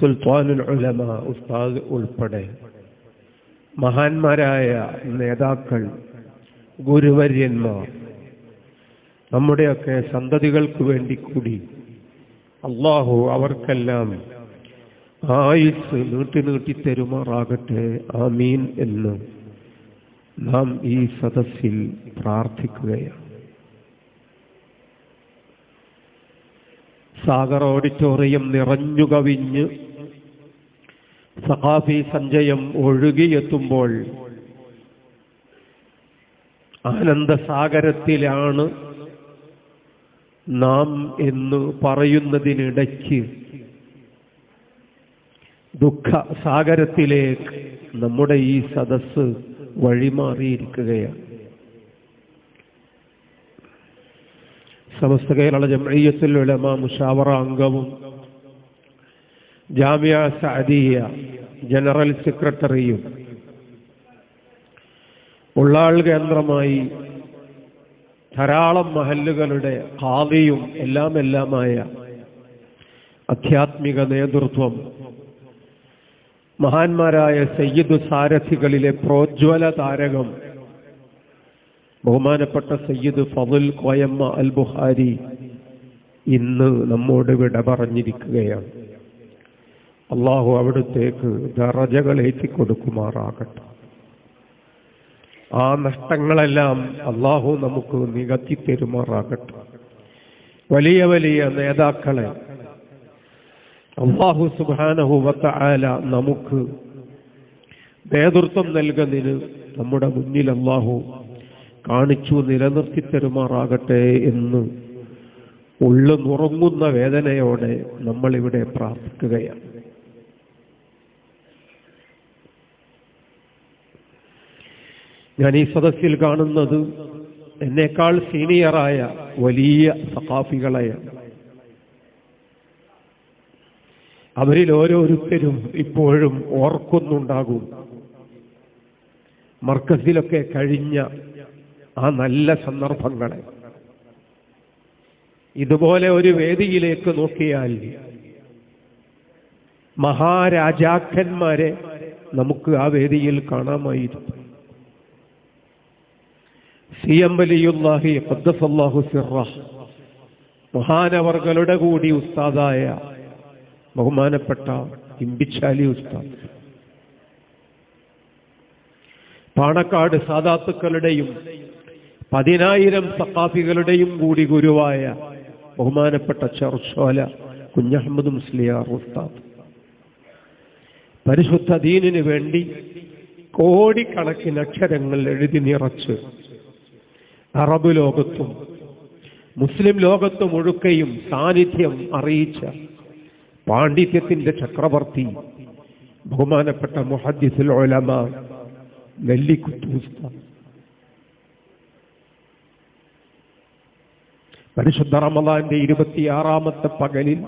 സുൽത്താനുൽ ഉലമ ഉസ്താദ് ഉൾപ്പെടെ മഹാന്മാരായ നേതാക്കൾ, ഗുരുവര്യന്മാർ, നമ്മുടെയൊക്കെ സന്തതികൾക്ക് വേണ്ടി കൂടി അള്ളാഹു അവർക്കെല്ലാം ആയുസ് നീട്ടി തരുമാറാകട്ടെ. ആമീൻ എന്ന് നാം ഈ സദസ്സിൽ പ്രാർത്ഥിക്കുകയാണ്. സാഗർ ഓഡിറ്റോറിയം നിറഞ്ഞു കവിഞ്ഞ് സഖാഫി സഞ്ചയം ഒഴുകിയെത്തുമ്പോൾ ആനന്ദസാഗരത്തിലാണ് നാം എന്ന് പറയുന്നതിനിടയ്ക്ക് ദുഃഖസാഗരത്തിലേക്ക് നമ്മുടെ ഈ സദസ്സ് വഴിമാറിയിരിക്കുകയാണ്. സമസ്ത കേരള ജംഇയ്യത്തുൽ ഉലമ മുശാവറ അംഗവും ജാമിഅ സഅദിയ ജനറൽ സെക്രട്ടറിയും ഉള്ളാൾ കേന്ദ്രമായി ധാരാളം മഹല്ലുകളുടെ ഖാദിയും എല്ലാമായ ആധ്യാത്മിക നേതൃത്വം, മഹാന്മാരായ സയ്യിദ് സാരഥികളിലെ പ്രോജ്വല താരകം ബഹുമാനപ്പെട്ട സയ്യിദ് ഫضൽ കോയമ്മ അൽ ബുഖാരി ഇന്ന് നമ്മോട് വിട പറഞ്ഞിരിക്കുകയാണ്. അള്ളാഹു അവിടുത്തേക്ക് ദറജകൾ ഏറ്റിക്കൊടുക്കുമാറാകട്ടെ. ആ നഷ്ടങ്ങളെല്ലാം അള്ളാഹു നമുക്ക് നികത്തി തരുമാറാകട്ടെ. വലിയ വലിയ നേതാക്കളെ അള്ളാഹു സുബ്ഹാനഹു വ തആല നമുക്ക് നേതൃത്വം നൽകുന്നതിന് നമ്മുടെ മുന്നിൽ അള്ളാഹു കാണിച്ചു നിലനിർത്തി തരുമാറാകട്ടെ എന്ന് ഉള്ളു നുറങ്ങുന്ന വേദനയോടെ നമ്മളിവിടെ പ്രാർത്ഥിക്കുകയാണ്. ഞാൻ ഈ സദസ്സിൽ കാണുന്നത് എന്നേക്കാൾ സീനിയറായ വലിയ സഖാഫികളെയാണ്. അവരിൽ ഓരോരുത്തരും ഇപ്പോഴും ഓർക്കുന്നുണ്ടാകും മർക്കസിലൊക്കെ കഴിഞ്ഞ ആ നല്ല സന്ദർഭങ്ങളെ. ഇതുപോലെ ഒരു വേദിയിലേക്ക് നോക്കിയാൽ മഹാരാജാക്കന്മാരെ നമുക്ക് ആ വേദിയിൽ കാണാമായിരുന്നു. സിഎം വലിയുല്ലാഹി ഖദ്ദസല്ലാഹു സിർറഹ് മഹാനവർകളുടെ കൂടി ഉസ്താദായ ബഹുമാനപ്പെട്ട ഇമ്പിച്ചാലി ഉസ്താദ്, പാണക്കാട് സാദാത്തുക്കളുടെയും 10,000 സഖാഫികളുടെയും കൂടി ഗുരുവായ ബഹുമാനപ്പെട്ട ചെറുശോല കുഞ്ഞഹമ്മദ് മുസ്ലിയാർ ഉസ്താദ് പരിശുദ്ധ ദീനിന് വേണ്ടി കോടിക്കണക്കിന് അക്ഷരങ്ങൾ എഴുതി നിറച്ച് അറബ് ലോകത്തും മുസ്ലിം ലോകത്തും ഒഴുക്കയും സാന്നിധ്യം അറിയിച്ച പാണ്ഡിത്യത്തിന്റെ ചക്രവർത്തി ബഹുമാനപ്പെട്ട മുഹദ്ദിസുൽ ഉലമ നെല്ലിക്കുത്ത് ഉസ്താദ് പരിശുദ്ധ റമളാന്റെ 26ാമത്തെ പകലിൽ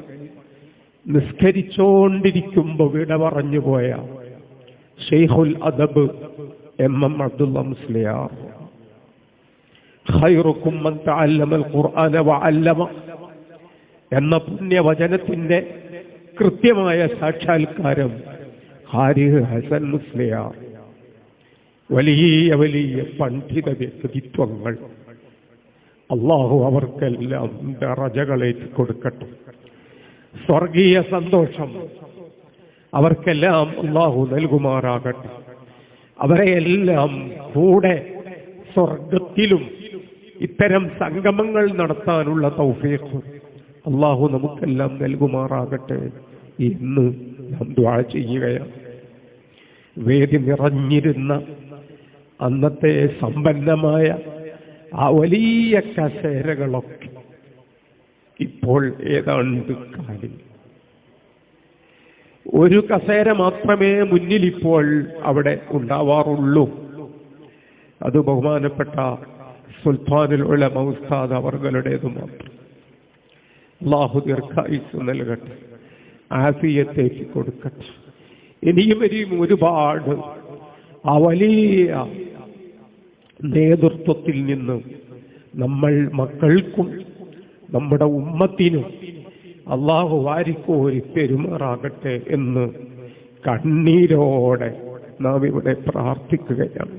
നിസ്കരിച്ചോണ്ടിരിക്കുമ്പോൾ വിട പറഞ്ഞുപോയ ഷെയ്ഖുൽ അദബ് എം അബ്ദുള്ള മുസ്ലിയാർ, ഖൈറുക്കും മൻ തഅല്ലമൽ ഖുർആന വഅല്ലമ എന്ന പുണ്യവചനത്തിന്റെ കൃത്യമായ സാക്ഷാത്കാരം ഹാരിഹ് ഹസൻ മുസ്ലിയാർ. വലിയ വലിയ പണ്ഡിത വ്യക്തിത്വങ്ങൾ. അള്ളാഹു അവർക്കെല്ലാം ദറജകളേറ്റി കൊടുക്കട്ടെ. സ്വർഗീയ സന്തോഷം അവർക്കെല്ലാം അള്ളാഹു നൽകുമാറാകട്ടെ. അവരെയെല്ലാം കൂടെ സ്വർഗത്തിലും ഇത്തരം സംഗമങ്ങൾ നടത്താനുള്ള തൗഫീഖ് അള്ളാഹു നമുക്കെല്ലാം നൽകുമാറാകട്ടെ എന്ന് നാം ദുആ ചെയ്യുകയാണ്. വേദി നിറഞ്ഞിരുന്ന അന്നത്തെ സമ്പന്നമായ ആ വലിയ കസേരകളൊക്കെ ഇപ്പോൾ ഏതാണ്ട് കാലിൽ. ഒരു കസേര മാത്രമേ മുന്നിൽ ഇപ്പോൾ അവിടെ ഉണ്ടാവാറുള്ളൂ. അത് ബഹുമാനപ്പെട്ട സുൽത്താനുൽ ഉലമ ഉസ്താദ് അവർകളുടേത് മാത്രം. അല്ലാഹു ദീർഘായുസ്സ് നൽകട്ടെ, ആഫിയത്തേക്ക് കൊടുക്കട്ടെ. ഇനിയും ഒരുപാട് ആ വലിയ നേതൃത്വത്തിൽ നിന്ന് നമ്മൾ മക്കൾക്കും നമ്മുടെ ഉമ്മത്തിനും അള്ളാഹു വാരിക്കോരി പെരുമാറാകട്ടെ എന്ന് കണ്ണീരോടെ നാം ഇവിടെ പ്രാർത്ഥിക്കുകയാണ്.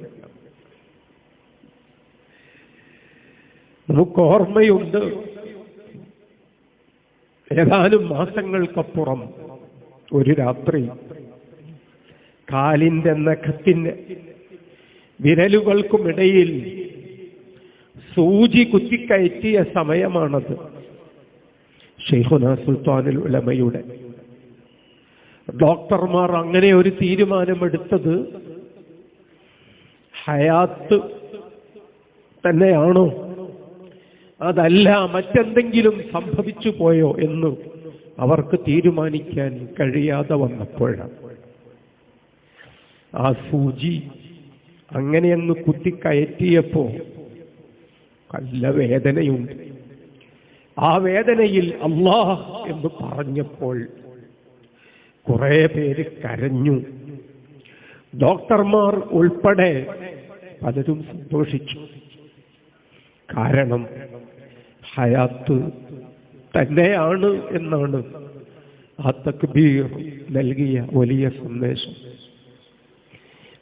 നമുക്ക് ഓർമ്മയുണ്ട്, ഏതാനും മാസങ്ങൾക്കപ്പുറം ഒരു രാത്രി കാലിന്റെ നഖത്തിന് വിരലുകൾക്കുമിടയിൽ സൂചി കുത്തിക്കയറ്റിയ സമയമാണത്. ശൈഖുനാ സുൽത്താനുൽ ഉലമയുടെ ഡോക്ടർമാർ അങ്ങനെ ഒരു തീരുമാനമെടുത്തത് ഹയാത്ത് തന്നെയാണോ, അതല്ല മറ്റെന്തെങ്കിലും സംഭവിച്ചു പോയോ എന്ന് അവർക്ക് തീരുമാനിക്കാൻ കഴിയാതെ വന്നപ്പോഴാണ് ആ സൂചി അങ്ങനെ അങ്ങ് കുത്തിക്കയറ്റിയപ്പോ നല്ല വേദനയുണ്ട്. ആ വേദനയിൽ അല്ലാഹ് എന്ന് പറഞ്ഞപ്പോൾ കുറെ പേര് കരഞ്ഞു. ഡോക്ടർമാർ ഉൾപ്പെടെ പലരും സന്തോഷിച്ചു. കാരണം ഹയാത്ത് തന്നെയാണ് എന്നാണ് ആ തക്ബീർ നൽകിയ വലിയ സന്ദേശം.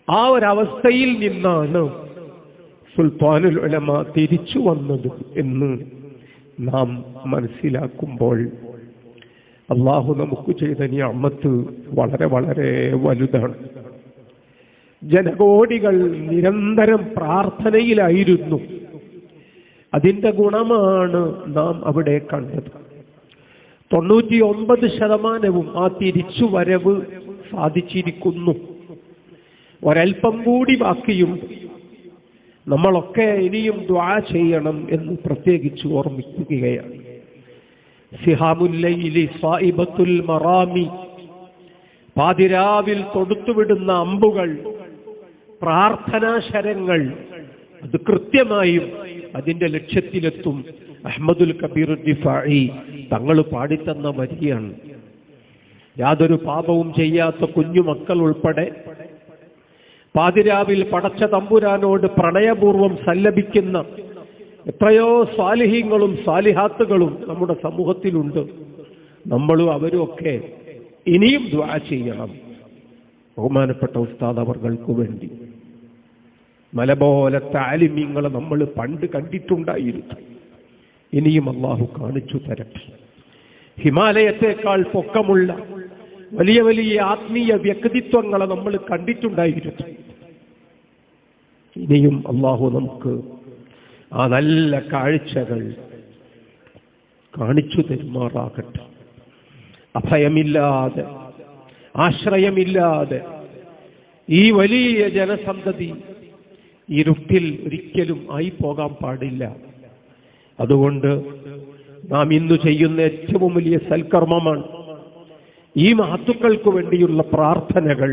ആ ഒരവസ്ഥയിൽ നിന്നാണ് സുൽത്താനുൽ ഉലമ തിരിച്ചു വന്നത് എന്ന് നാം മനസ്സിലാക്കുമ്പോൾ അള്ളാഹു നമുക്ക് ചെയ്ത നിഅമത്ത് വളരെ വളരെ വലുതാണ്. ജനകോടികൾ നിരന്തരം പ്രാർത്ഥനയിലായിരുന്നു. അതിന്റെ ഗുണമാണ് നാം അവിടെ കണ്ടത്. 99% ആ തിരിച്ചുവരവ് സാധിച്ചിരിക്കുന്നു. ഒരൽപ്പം കൂടി ബാക്കിയുണ്ട്. നമ്മളൊക്കെ ഇനിയും ദുആ ചെയ്യണം എന്ന് പ്രത്യേകിച്ച് ഓർമ്മിക്കുകയാണ്. സിഹാമുൽ ലൈലി സായിബത്തുൽ മറാമി, പാതിരാവിൽ തൊടുത്തുവിടുന്ന അമ്പുകൾ, പ്രാർത്ഥനാശരങ്ങൾ, അത് കൃത്യമായും അതിന്റെ ലക്ഷ്യത്തിലെത്തും. അഹ്മദുൽ കബീർ ദിഫാഇ തങ്ങൾ പാടിത്തന്ന വരിയാണ്. യാതൊരു പാപവും ചെയ്യാത്ത കുഞ്ഞുമക്കൾ ഉൾപ്പെടെ പാതിരാവിൽ പടച്ച തമ്പുരാനോട് പ്രണയപൂർവം സല്ലപിക്കുന്ന എത്രയോ സ്വാലിഹീങ്ങളും സ്വാലിഹാത്തുകളും നമ്മുടെ സമൂഹത്തിലുണ്ട്. നമ്മളും അവരും ഒക്കെ ഇനിയും ദുആ ചെയ്യണം. ബഹുമാനപ്പെട്ട ഉസ്താദ് അവർക്ക് വേണ്ടി മല പോലത്തെ ആലിമീങ്ങളെ നമ്മൾ പണ്ട് കണ്ടിട്ടുണ്ടായിരുന്നു. ഇനിയും അള്ളാഹു കാണിച്ചു തരട്ടെ. ഹിമാലയത്തെക്കാൾ പൊക്കമുള്ള വലിയ വലിയ ആത്മീയ വ്യക്തിത്വങ്ങളെ നമ്മൾ കണ്ടിട്ടുണ്ടായിരുന്നു. ഇനിയും അള്ളാഹു നമുക്ക് ആ നല്ല കാഴ്ചകൾ കാണിച്ചു തരുമാറാകട്ടെ. അഭയമില്ലാതെ ആശ്രയമില്ലാതെ ഈ വലിയ ജനസന്തതി ഇരുട്ടിൽ ഒരിക്കലും ആയി പോകാൻ പാടില്ല. അതുകൊണ്ട് നാം ഇന്ന് ചെയ്യുന്ന ഏറ്റവും വലിയ സൽക്കർമ്മമാണ് ഈ മഹത്തുക്കൾക്ക് വേണ്ടിയുള്ള പ്രാർത്ഥനകൾ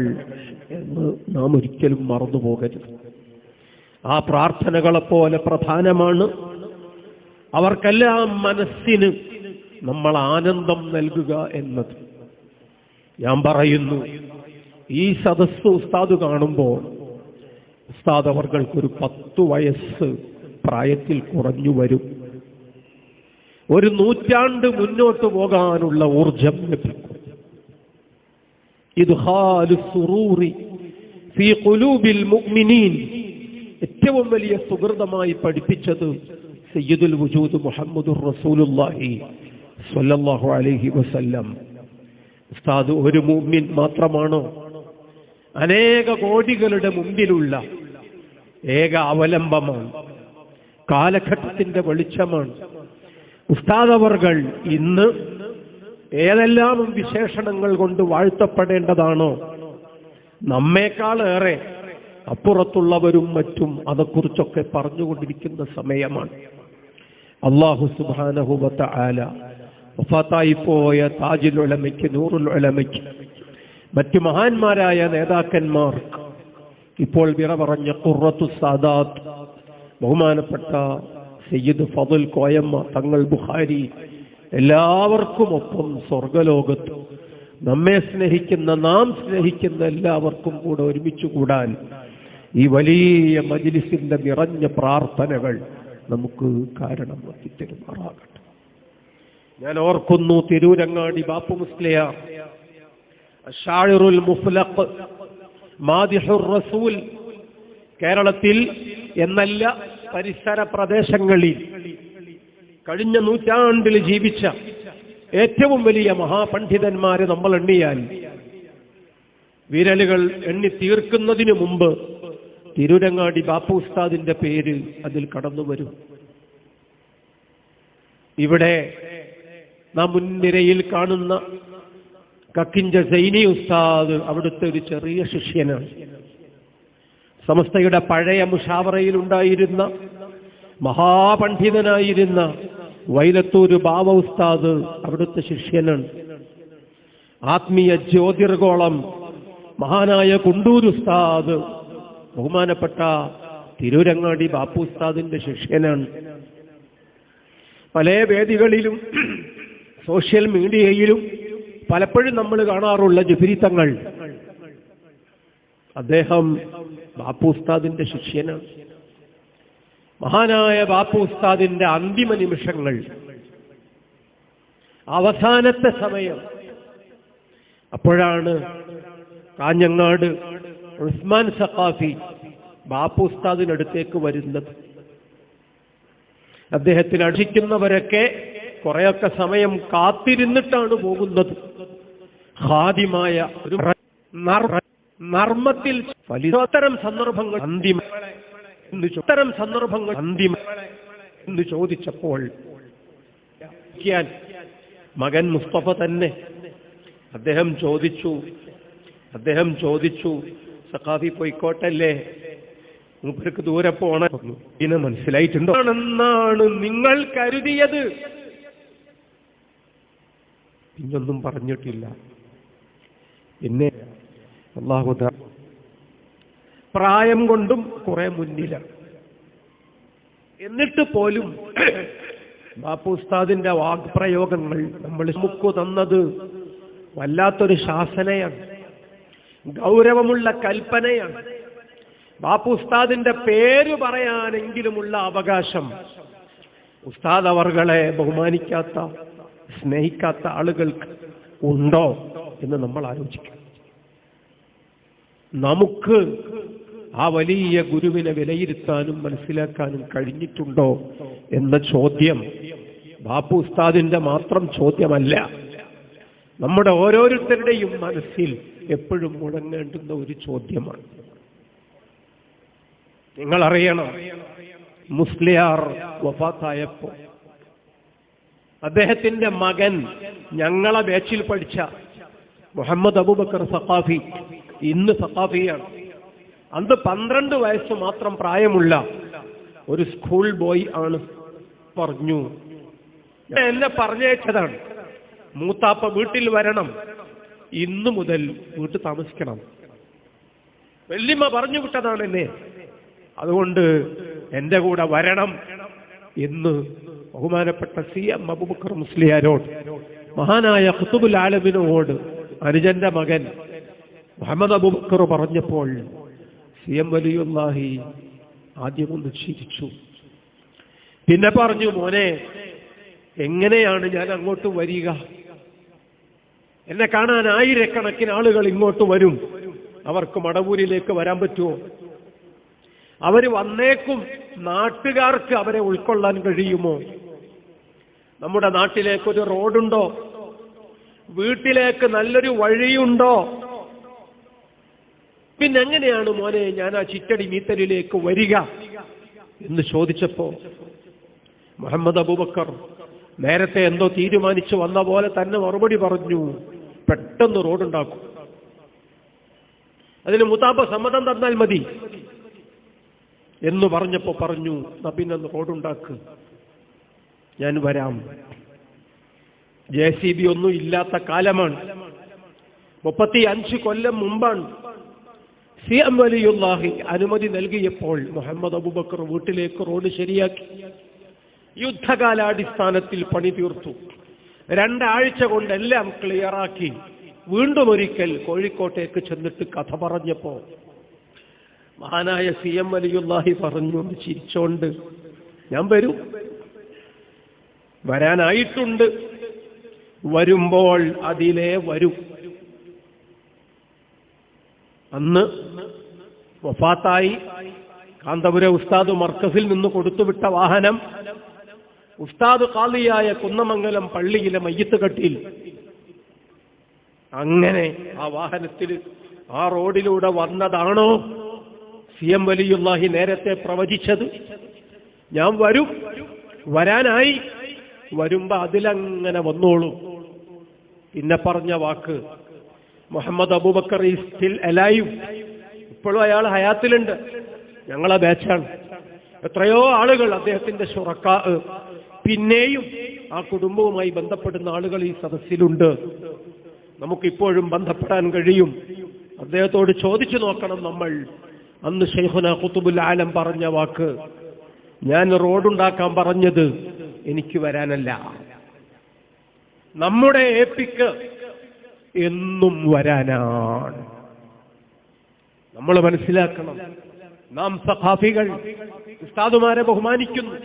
എന്ന് നാം ഒരിക്കലും മറന്നു പോകരുത്. ആ പ്രാർത്ഥനകളെപ്പോലെ പ്രധാനമാണ് അവർക്കെല്ലാം മനസ്സിന് നമ്മൾ ആനന്ദം നൽകുക എന്നത്. ഞാൻ പറയുന്നു, ഈ സദസ്സ് ഉസ്താദ് കാണുമ്പോൾ ഉസ്താദ് അവർക്കൊരു 10 വയസ്സ് പ്രായത്തിൽ കുറഞ്ഞു വരും. ഒരു നൂറ്റാണ്ട് മുന്നോട്ട് പോകാനുള്ള ഊർജം ലഭിക്കും. ഇദ്ഖാലു സുറൂറി ഫീ ഖുലൂബിൽ മുഅ്മിനീൻ ഏറ്റവും വലിയ സുഹൃതമായി പഠിപ്പിച്ചത് സയ്യിദുൽ വജൂദ് മുഹമ്മദുർ റസൂലുള്ളാഹി സ്വല്ലല്ലാഹു അലൈഹി വസല്ലം. ഉസ്താദ് ഒരു മുഅ്മിൻ മാത്രമാണോ? അനേക കോടികളുടെ മുമ്പിലുള്ള ഏക അവലംബമാണ്, കാലഘട്ടത്തിന്റെ വെളിച്ചമാണ്. ഉസ്താദ് അവർകൾ ഇന്ന് ഏതെല്ലാം വിശേഷണങ്ങൾ കൊണ്ട് വാഴ്ത്തപ്പെടേണ്ടതാണോ, നമ്മേക്കാളേറെ അപ്പുറത്തുള്ളവരും മറ്റും അതേക്കുറിച്ചൊക്കെ പറഞ്ഞുകൊണ്ടിരിക്കുന്ന സമയമാണ്. അല്ലാഹു സുബ്ഹാനഹു വ തആല വഫാത്തായി പോയ താജുൽ ഉലമയ്ക്ക്, നൂറുൽ ഉലമയ്ക്ക്, മറ്റു മഹാന്മാരായ നേതാക്കന്മാർക്ക്, ഇപ്പോൾ വിറ പറഞ്ഞ ഖുർറത്തു സാദാത്ത് ബഹുമാനപ്പെട്ട സയ്യിദ് ഫضൽ കോയമ്മ തങ്ങൾ ബുഖാരി, എല്ലാവർക്കുമൊപ്പം സ്വർഗലോകത്ത് നമ്മെ സ്നേഹിക്കുന്ന, നാം സ്നേഹിക്കുന്ന എല്ലാവർക്കും കൂടെ ഒരുമിച്ച് കൂടാൻ ഈ വലിയ മജ്ലിസിന്റെ നിറഞ്ഞ പ്രാർത്ഥനകൾ നമുക്ക് കാരണമാക്കി തരുമാറാകട്ടെ. ഞാൻ ഓർക്കുന്നു തിരൂരങ്ങാടി ബാപ്പു മുസ്ലിയാർ അശ്ശാഇറുൽ മുഫ്ലഖ് മാദിഹുർ റസൂൽ കേരളത്തിൽ എന്നല്ല പരിസര പ്രദേശങ്ങളിൽ കഴിഞ്ഞ നൂറ്റാണ്ടിൽ ജീവിച്ച ഏറ്റവും വലിയ മഹാപണ്ഡിതന്മാരെ നമ്മൾ എണ്ണിയാൽ വിരലുകൾ എണ്ണി തീർക്കുന്നതിന് മുമ്പ് തിരൂരങ്ങാടി ബാപ്പു ഉസ്താദിന്റെ പേര് അതിൽ കടന്നു വരും. ഇവിടെ നാം മുൻനിരയിൽ കാണുന്ന കക്കിഞ്ച സൈനി ഉസ്താദ് അവിടുത്തെ ഒരു ചെറിയ ശിഷ്യനാണ്. സമസ്തയുടെ പഴയ മുഷാവറയിൽ ഉണ്ടായിരുന്ന മഹാപണ്ഡിതനായിരുന്ന വൈലത്തൂര് ബാവ ഉസ്താദ് അവിടുത്തെ ശിഷ്യനാണ്. ആത്മീയ ജ്യോതിർഗോളം മഹാനായ കുണ്ടൂർ ഉസ്താദ് ബഹുമാനപ്പെട്ട തിരൂരങ്ങാടി ബാപ്പു ഉസ്താദിന്റെ ശിഷ്യനാണ്. പല വേദികളിലും സോഷ്യൽ മീഡിയയിലും പലപ്പോഴും നമ്മൾ കാണാറുള്ള ജിഫ്രി തങ്ങൾ അദ്ദേഹം ബാപ്പു ഉസ്താദിന്റെ ശിഷ്യനാണ്. മഹാനായ ബാപ്പു ഉസ്താദിന്റെ അന്തിമ നിമിഷങ്ങൾ, അവസാനത്തെ സമയം, അപ്പോഴാണ് കാഞ്ഞങ്ങാട് ഉസ്മാൻ സഖാഫി ബാപ്പു ഉസ്താദിനടുത്തേക്ക് വരുന്നത്. അദ്ദേഹത്തിന് അർഹിക്കുന്നവരൊക്കെ കുറെയൊക്കെ സമയം കാത്തിരുന്നിട്ടാണ് പോകുന്നത്. ഖാദിമായ ഒരു നർമ്മത്തിൽ അത്തരം സന്ദർഭങ്ങൾ അന്തിമ എന്ന് ചോദിച്ചപ്പോൾ മകൻ മുസ്തഫ തന്നെ അദ്ദേഹം ചോദിച്ചു സഖാഫി പോയിക്കോട്ടല്ലേ, മൂപ്പർക്ക് ദൂരെ പോണം, ഇതിനെ മനസ്സിലായിട്ടുണ്ടോ എന്നാണ് നിങ്ങൾ കരുതിയത്? പിന്നൊന്നും പറഞ്ഞിട്ടില്ല. പിന്നെ അല്ലാഹു പ്രായം കൊണ്ടും കുറെ മുന്നിലാണ്. എന്നിട്ട് പോലും ബാപ്പു ഉസ്താദിന്റെ വാഗ്പ്രയോഗങ്ങൾ നമുക്ക് തന്നത് വല്ലാത്തൊരു ശാസനയാണ്, ഗൗരവമുള്ള കൽപ്പനയാണ്. ബാപ്പു ഉസ്താദിന്റെ പേര് പറയാനെങ്കിലുമുള്ള അവകാശം ഉസ്താദ് അവർകളെ ബഹുമാനിക്കാത്ത, സ്നേഹിക്കാത്ത ആളുകൾക്ക് ഉണ്ടോ എന്ന് നമ്മൾ ആലോചിക്കണം. നമുക്ക് ആ വലിയ ഗുരുവിനെ വിലയിരുത്താനും മനസ്സിലാക്കാനും കഴിഞ്ഞിട്ടുണ്ടോ എന്ന ചോദ്യം ബാപ്പു ഉസ്താദിന്റെ മാത്രം ചോദ്യമല്ല, നമ്മുടെ ഓരോരുത്തരുടെയും മനസ്സിൽ എപ്പോഴും മുഴങ്ങേണ്ടുന്ന ഒരു ചോദ്യമാണ്. നിങ്ങളറിയണം, മുസ്ലിയാർ വഫാത്തായപ്പോ അദ്ദേഹത്തിന്റെ മകൻ ഞങ്ങളെ ബാച്ചിൽ പഠിച്ച മുഹമ്മദ് അബൂബക്കർ സഖാഫി, ഇന്ന് സഖാഫിയാണ്, അന്ന് 12 വയസ്സ് മാത്രം പ്രായമുള്ള ഒരു സ്കൂൾ ബോയ് ആണ്. പറഞ്ഞു, എന്നെ പറഞ്ഞയച്ചതാണ്, മൂത്താപ്പ വീട്ടിൽ വരണം, ഇന്നു മുതൽ വീട്ടിൽ താമസിക്കണം. വല്യമ്മ പറഞ്ഞു വിട്ടതാണ് എന്നെ, അതുകൊണ്ട് എന്റെ കൂടെ വരണം എന്ന് ബഹുമാനപ്പെട്ട CM അബൂബക്കർ മുസ്ലിയാരോട്, മഹാനായ ഖുതുബുൽ ആലമിനോട് അനുജന്റെ മകൻ മുഹമ്മദ് അബൂബക്കർ പറഞ്ഞപ്പോൾ CM വലിയുല്ലാഹി ആദ്യം ഒന്ന് ചിരിച്ചു. പിന്നെ പറഞ്ഞു, മോനെ, എങ്ങനെയാണ് ഞാൻ അങ്ങോട്ട് വരിക? എന്നെ കാണാൻ ആയിരക്കണക്കിന് ആളുകൾ ഇങ്ങോട്ട് വരും, അവർക്ക് മടവൂരിലേക്ക് വരാൻ പറ്റുമോ? അവര് വന്നേക്കും, നാട്ടുകാർക്ക് അവരെ ഉൾക്കൊള്ളാൻ കഴിയുമോ? നമ്മുടെ നാട്ടിലേക്കൊരു റോഡുണ്ടോ? വീട്ടിലേക്ക് നല്ലൊരു വഴിയുണ്ടോ? പിന്നെ എങ്ങനെയാണ് മോനെ ഞാൻ ആ ചിറ്റടി മീത്തലിലേക്ക് വരിക എന്ന് ചോദിച്ചപ്പോ മുഹമ്മദ് അബൂബക്കർ നേരത്തെ എന്തോ തീരുമാനിച്ചു വന്ന പോലെ തന്നെ മറുപടി പറഞ്ഞു, പെട്ടെന്ന് റോഡുണ്ടാക്കും, അതിന് മുതാബ സമ്മതം തന്നാൽ മതി എന്ന് പറഞ്ഞപ്പോ പറഞ്ഞു, പിന്നെ റോഡുണ്ടാക്ക്, ഞാൻ വരാം. JCB ഒന്നും ഇല്ലാത്ത കാലമാണ്, 35 കൊല്ലം മുമ്പാണ്. CM വലിയുല്ലാഹി അനുമതി നൽകിയപ്പോൾ മുഹമ്മദ് അബൂബക്കർ വീട്ടിലേക്ക് റോഡ് ശരിയാക്കി, യുദ്ധകാലാടിസ്ഥാനത്തിൽ പണി തീർത്തു. 2 ആഴ്ച കൊണ്ടെല്ലാം ക്ലിയറാക്കി. വീണ്ടും ഒരിക്കൽ കോഴിക്കോട്ടേക്ക് ചെന്നിട്ട് കഥ പറഞ്ഞപ്പോ മഹാനായ CM വലിയുല്ലാഹി പറഞ്ഞു ചിരിച്ചോണ്ട്, ഞാൻ വരും, വരാനായിട്ടുണ്ട്, വരുമ്പോൾ അതിലേ വരും. അന്ന് വഫാത്തായി കാന്തപുരം ഉസ്താദ് മർക്കസിൽ നിന്ന് കൊടുത്തുവിട്ട വാഹനം ഉസ്താദ് ഖാദിയായ കുന്നമംഗലം പള്ളിയിലെ മയ്യിത്ത് കട്ടിയിൽ. അങ്ങനെ ആ വാഹനത്തിൽ ആ റോഡിലൂടെ വന്നതാണോ CM വലിയുല്ലാഹി നേരത്തെ പ്രവചിച്ചത്? ഞാൻ വരും, വരാനായി, വരുമ്പോ അതിലങ്ങനെ വന്നോളൂ. പിന്നെ പറഞ്ഞ വാക്ക് Muhammad Abubakar is still alive. ഇപ്പോഴും അയാൾ ഹയാത്തിലുണ്ട്, ഞങ്ങളെ ബാച്ചാണ്. എത്രയോ ആളുകൾ അദ്ദേഹത്തിന്റെ ശുറക്കാ, പിന്നെയും ആ കുടുംബവുമായി ബന്ധപ്പെടുന്ന ആളുകൾ ഈ സദസ്സിലുണ്ട്. നമുക്കിപ്പോഴും ബന്ധപ്പെടാൻ കഴിയും. അദ്ദേഹത്തോട് ചോദിച്ചു നോക്കണം നമ്മൾ. അന്ന് ശൈഖുന ഖുതുബുൽ ആലം പറഞ്ഞ വാക്ക്, ഞാൻ റോഡുണ്ടാക്കാൻ പറഞ്ഞത് എനിക്ക് വരാനല്ല, നമ്മുടെ ഏപ്പിക്ക് എന്നും വരാനാണ്. നമ്മൾ മനസ്സിലാക്കണം, നാം സഖാഫികൾ ഉസ്താദുമാരെ ബഹുമാനിക്കുന്നു.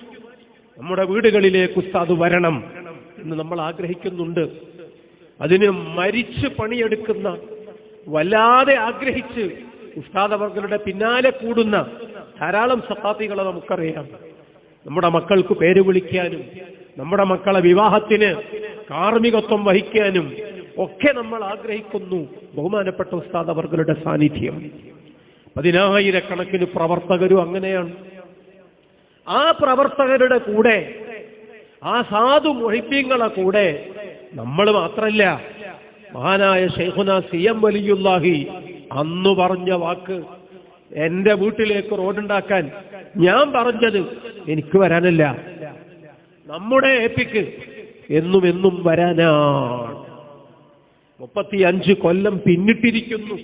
നമ്മുടെ വീടുകളിലേക്ക് ഉസ്താദ് വരണം എന്ന് നമ്മൾ ആഗ്രഹിക്കുന്നുണ്ട്. അതിന് മരിച്ച് പണിയെടുക്കുന്ന, വല്ലാതെ ആഗ്രഹിച്ച് ഉസ്താദ് അവർകളുടെ പിന്നാലെ കൂടുന്ന ധാരാളം സഖാഫികളെ നമുക്കറിയാം. നമ്മുടെ മക്കൾക്ക് പേര് വിളിക്കാനും നമ്മുടെ മക്കളെ വിവാഹത്തിന് കാർമ്മികത്വം വഹിക്കാനും ഒക്കെ നമ്മൾ ആഗ്രഹിക്കുന്നു ബഹുമാനപ്പെട്ട ഉസ്താദ് അവർകളുടെ സാന്നിധ്യം. 10,000-കണക്കിന് പ്രവർത്തകരും അങ്ങനെയാണ്. ആ പ്രവർത്തകരുടെ കൂടെ, ആ സാധു മുഹിബ്ബീങ്ങളെ കൂടെ നമ്മൾ മാത്രല്ല, മഹാനായ ശൈഖുന CM വലിയുല്ലാഹി അന്ന് പറഞ്ഞ വാക്ക്, എന്റെ വീട്ടിലേക്ക് റോഡുണ്ടാക്കാൻ ഞാൻ പറഞ്ഞത് എനിക്ക് വരാനല്ല, നമ്മുടെ ഏപ്പിക്ക് എന്നും എന്നും വരാനാണ്. 35 കൊല്ലം പിന്നിട്ടിരിക്കുന്നു.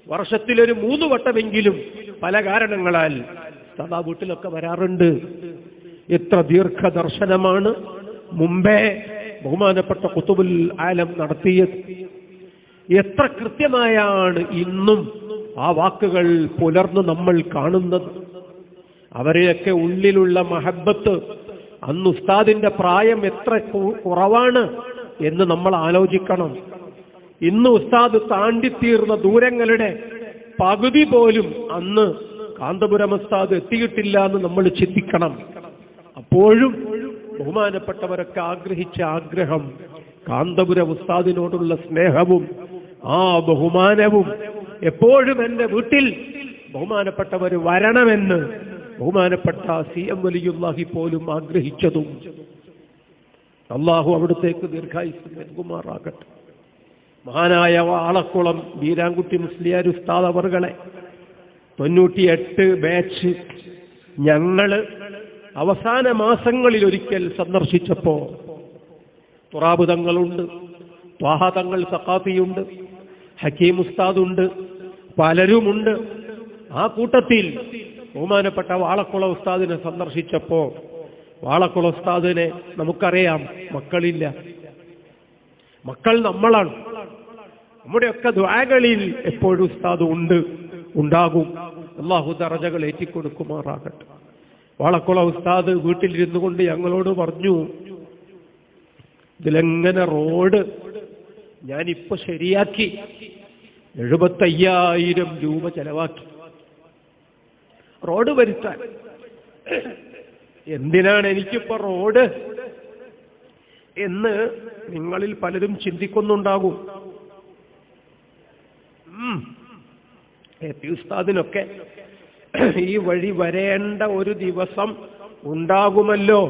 വർഷത്തിലൊരു 3 വട്ടമെങ്കിലും പല കാരണങ്ങളാൽ സദാ വീട്ടിലൊക്കെ വരാറുണ്ട്. എത്ര ദീർഘദർശനമാണ് മുമ്പേ ബഹുമാനപ്പെട്ട ഖുതുബുൽ ആലം നടത്തിയത്. എത്ര കൃത്യമായാണ് ഇന്നും ആ വാക്കുകൾ പുലർന്ന് നമ്മൾ കാണുന്നത്. അവരെയൊക്കെ ഉള്ളിലുള്ള മഹബത്ത്, അന്ന് ഉസ്താദിന്റെ പ്രായം എത്ര കുറവാണ് എന്ന് നമ്മൾ ആലോചിക്കണം. ഇന്ന് ഉസ്താദ് താണ്ടിത്തീർന്ന ദൂരങ്ങളുടെ പകുതി പോലും അന്ന് കാന്തപുരം ഉസ്താദ് എത്തിയിട്ടില്ല എന്ന് നമ്മൾ ചിന്തിക്കണം. അപ്പോഴും ബഹുമാനപ്പെട്ടവരൊക്കെ ആഗ്രഹിച്ച ആഗ്രഹം, കാന്തപുരം ഉസ്താദിനോടുള്ള സ്നേഹവും ആ ബഹുമാനവും എപ്പോഴും എന്റെ വീട്ടിൽ ബഹുമാനപ്പെട്ടവർ വരണമെന്ന് ബഹുമാനപ്പെട്ട CM വലിയുല്ലാഹി പോലും ആഗ്രഹിച്ചതും. അള്ളാഹു അവിടുത്തേക്ക് ദീർഘായുസ്സ് നൽകുമാറാകട്ടെ. മഹാനായ വാളക്കുളം ബീരാൻകുട്ടി മുസ്ലിയാർ ഉസ്താദ് അവർകളെ 98 ബാച്ച് ഞങ്ങള് അവസാന മാസങ്ങളിൽ ഒരിക്കൽ സന്ദർശിച്ചപ്പോ തുറാബ് തങ്ങളുണ്ട്, ത്വാഹ തങ്ങൾ സഖാഫിയുണ്ട്, ഹക്കീം ഉസ്താദുണ്ട്, പലരുമുണ്ട്. ആ കൂട്ടത്തിൽ ബഹുമാനപ്പെട്ട വാളക്കുള ഉസ്താദിനെ സന്ദർശിച്ചപ്പോ, വാളക്കുള ഉസ്താദിനെ നമുക്കറിയാം, മക്കളില്ല. മക്കൾ നമ്മളാണ്. നമ്മുടെയൊക്കെ ദുആകളിൽ എപ്പോഴും ഉസ്താദ് ഉണ്ട്, ഉണ്ടാകും. അല്ലാഹു ദറജകൾ ഏറ്റിക്കൊടുക്കുമാറാകട്ടെ. വാളക്കുള ഉസ്താദ് വീട്ടിലിരുന്നു കൊണ്ട് ഞങ്ങളോട് പറഞ്ഞു, ഇതിലെങ്ങനെ റോഡ് ഞാനിപ്പോ ശരിയാക്കി 75,000 രൂപ ചെലവാക്കി റോഡ് വരുത്താൻ. എന്തിനാണ് എനിക്കിപ്പോ റോഡ് എന്ന് നിങ്ങളിൽ പലരും ചിന്തിക്കുന്നുണ്ടാകും. ഉസ്താദിനൊക്കെ ഈ വഴി വരേണ്ട ഒരു ദിവസം ഉണ്ടാകുമല്ലോ,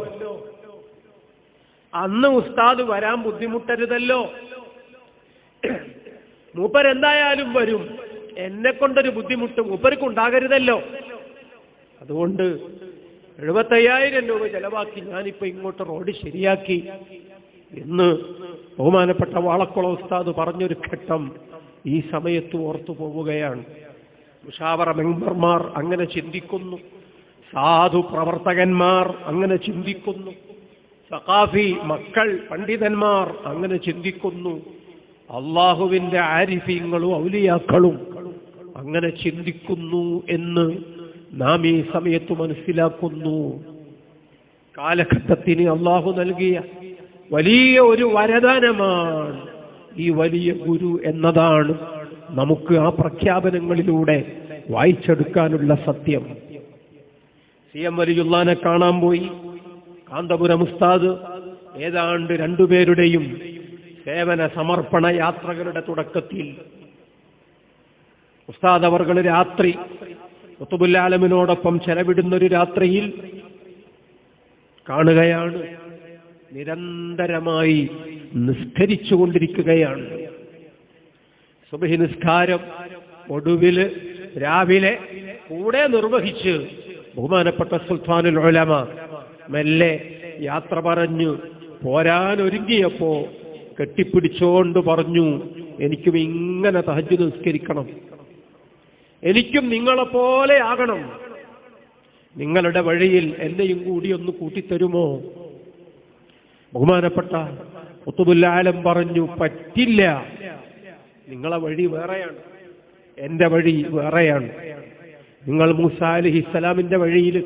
അന്ന് ഉസ്താദ് വരാൻ ബുദ്ധിമുട്ടരുതല്ലോ. മൂപ്പരെന്തായാലും വരും, എന്നെ കൊണ്ടൊരു ബുദ്ധിമുട്ട് മൂപ്പർക്കുണ്ടാകരുതല്ലോ. അതുകൊണ്ട് 75,000 രൂപ ചെലവാക്കി ഞാനിപ്പോ ഇങ്ങോട്ട് റോഡ് ശരിയാക്കി എന്ന് ബഹുമാനപ്പെട്ട വാളക്കുള ഉസ്താദ് പറഞ്ഞൊരു ഘട്ടം ഈ സമയത്ത് ഓർത്തു പോവുകയാണ്. മുഷാവറ മെമ്പർമാർ അങ്ങനെ ചിന്തിക്കുന്നു, സാധു പ്രവർത്തകന്മാർ അങ്ങനെ ചിന്തിക്കുന്നു, സഖാഫി മക്കൾ പണ്ഡിതന്മാർ അങ്ങനെ ചിന്തിക്കുന്നു, അള്ളാഹുവിന്റെ ആരിഫീങ്ങളും ഔലിയാക്കളും അങ്ങനെ ചിന്തിക്കുന്നു എന്ന് നാം ഈ സമയത്ത് മനസ്സിലാക്കുന്നു. കാലഘട്ടത്തിന് അള്ളാഹു നൽകിയ വലിയ ഒരു വരദാനമാണ് ഈ വലിയ ഗുരു എന്നതാണ് നമുക്ക് ആ പ്രഖ്യാപനങ്ങളിലൂടെ വായിച്ചെടുക്കാനുള്ള സത്യം. CM വലിയുള്ളാനെ കാണാൻ പോയി. കാന്തപുരം ഉസ്താദ് ഏതാണ്ട് രണ്ടുപേരുടെയും സേവന സമർപ്പണ യാത്രകളുടെ തുടക്കത്തിൽ ഉസ്താദ് അവർകൾ രാത്രി ഖുതുബുൽ ആലമിനോടൊപ്പം ചെലവിടുന്നൊരു രാത്രിയിൽ കാണുകയാണ്, നിരന്തരമായി നിസ്കരിച്ചുകൊണ്ടിരിക്കുകയാണ്. സുബ്ഹി നിസ്കാരം ഒടുവിൽ രാവിലെ കൂടെ നിർവഹിച്ച് ബഹുമാനപ്പെട്ട സുൽത്താനുൽ ഉലമ മെല്ലെ യാത്ര പറഞ്ഞു പോരാനൊരുങ്ങിയപ്പോ കെട്ടിപ്പിടിച്ചോണ്ട് പറഞ്ഞു, എനിക്കും ഇങ്ങനെ തഹജ്ജുദ് നിസ്കരിക്കണം, എനിക്കും നിങ്ങളെപ്പോലെ ആകണം, നിങ്ങളുടെ വഴിയിൽ എന്നെയും കൂടി ഒന്ന് കൂട്ടിത്തരുമോ? ബഹുമാനപ്പെട്ട ഖുതുബുൽ ആലം പറഞ്ഞു, പറ്റില്ല, നിങ്ങളെ വഴി വേറെയാണ്, എന്റെ വഴി വേറെയാണ്. നിങ്ങൾ മൂസ അലൈഹിസ്സലാമിന്റെ വഴിയിൽ,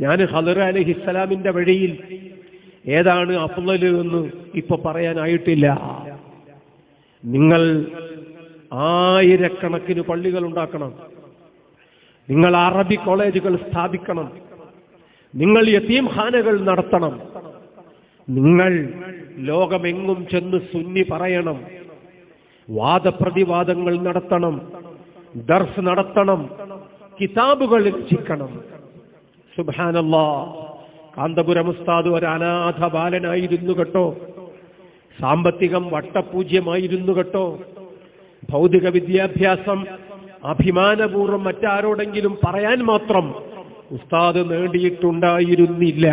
ഞാൻ ഖദർ അലൈഹിസ്സലാമിന്റെ വഴിയിൽ. ഏതാണ് അഫ്ളൽ എന്ന് ഇപ്പൊ പറയാനായിട്ടില്ല. നിങ്ങൾ ആയിരക്കണക്കിന് പള്ളികൾ ഉണ്ടാക്കണം, നിങ്ങൾ അറബി കോളേജുകൾ സ്ഥാപിക്കണം, നിങ്ങൾ യതീംഖാനകൾ നടത്തണം, നിങ്ങൾ ലോകമെങ്ങും ചെന്ന് സുന്നി പറയണം, വാദപ്രതിവാദങ്ങൾ നടത്തണം, ദർസ് നടത്തണം, കിതാബുകൾ രചിക്കണം. സുബ്ഹാനല്ലാഹ്, കാന്തപുരം ഉസ്താദ് ഒരു അനാഥ ബാലനായിരുന്നു കേട്ടോ, സാമ്പത്തികം വട്ടപൂജ്യമായിരുന്നു കേട്ടോ, ഭൗതിക വിദ്യാഭ്യാസം അഭിമാനപൂർവ്വം മറ്റാരോടെങ്കിലും പറയാൻ മാത്രം ഉസ്താദ് നേടിയിട്ടുണ്ടായിരുന്നില്ല.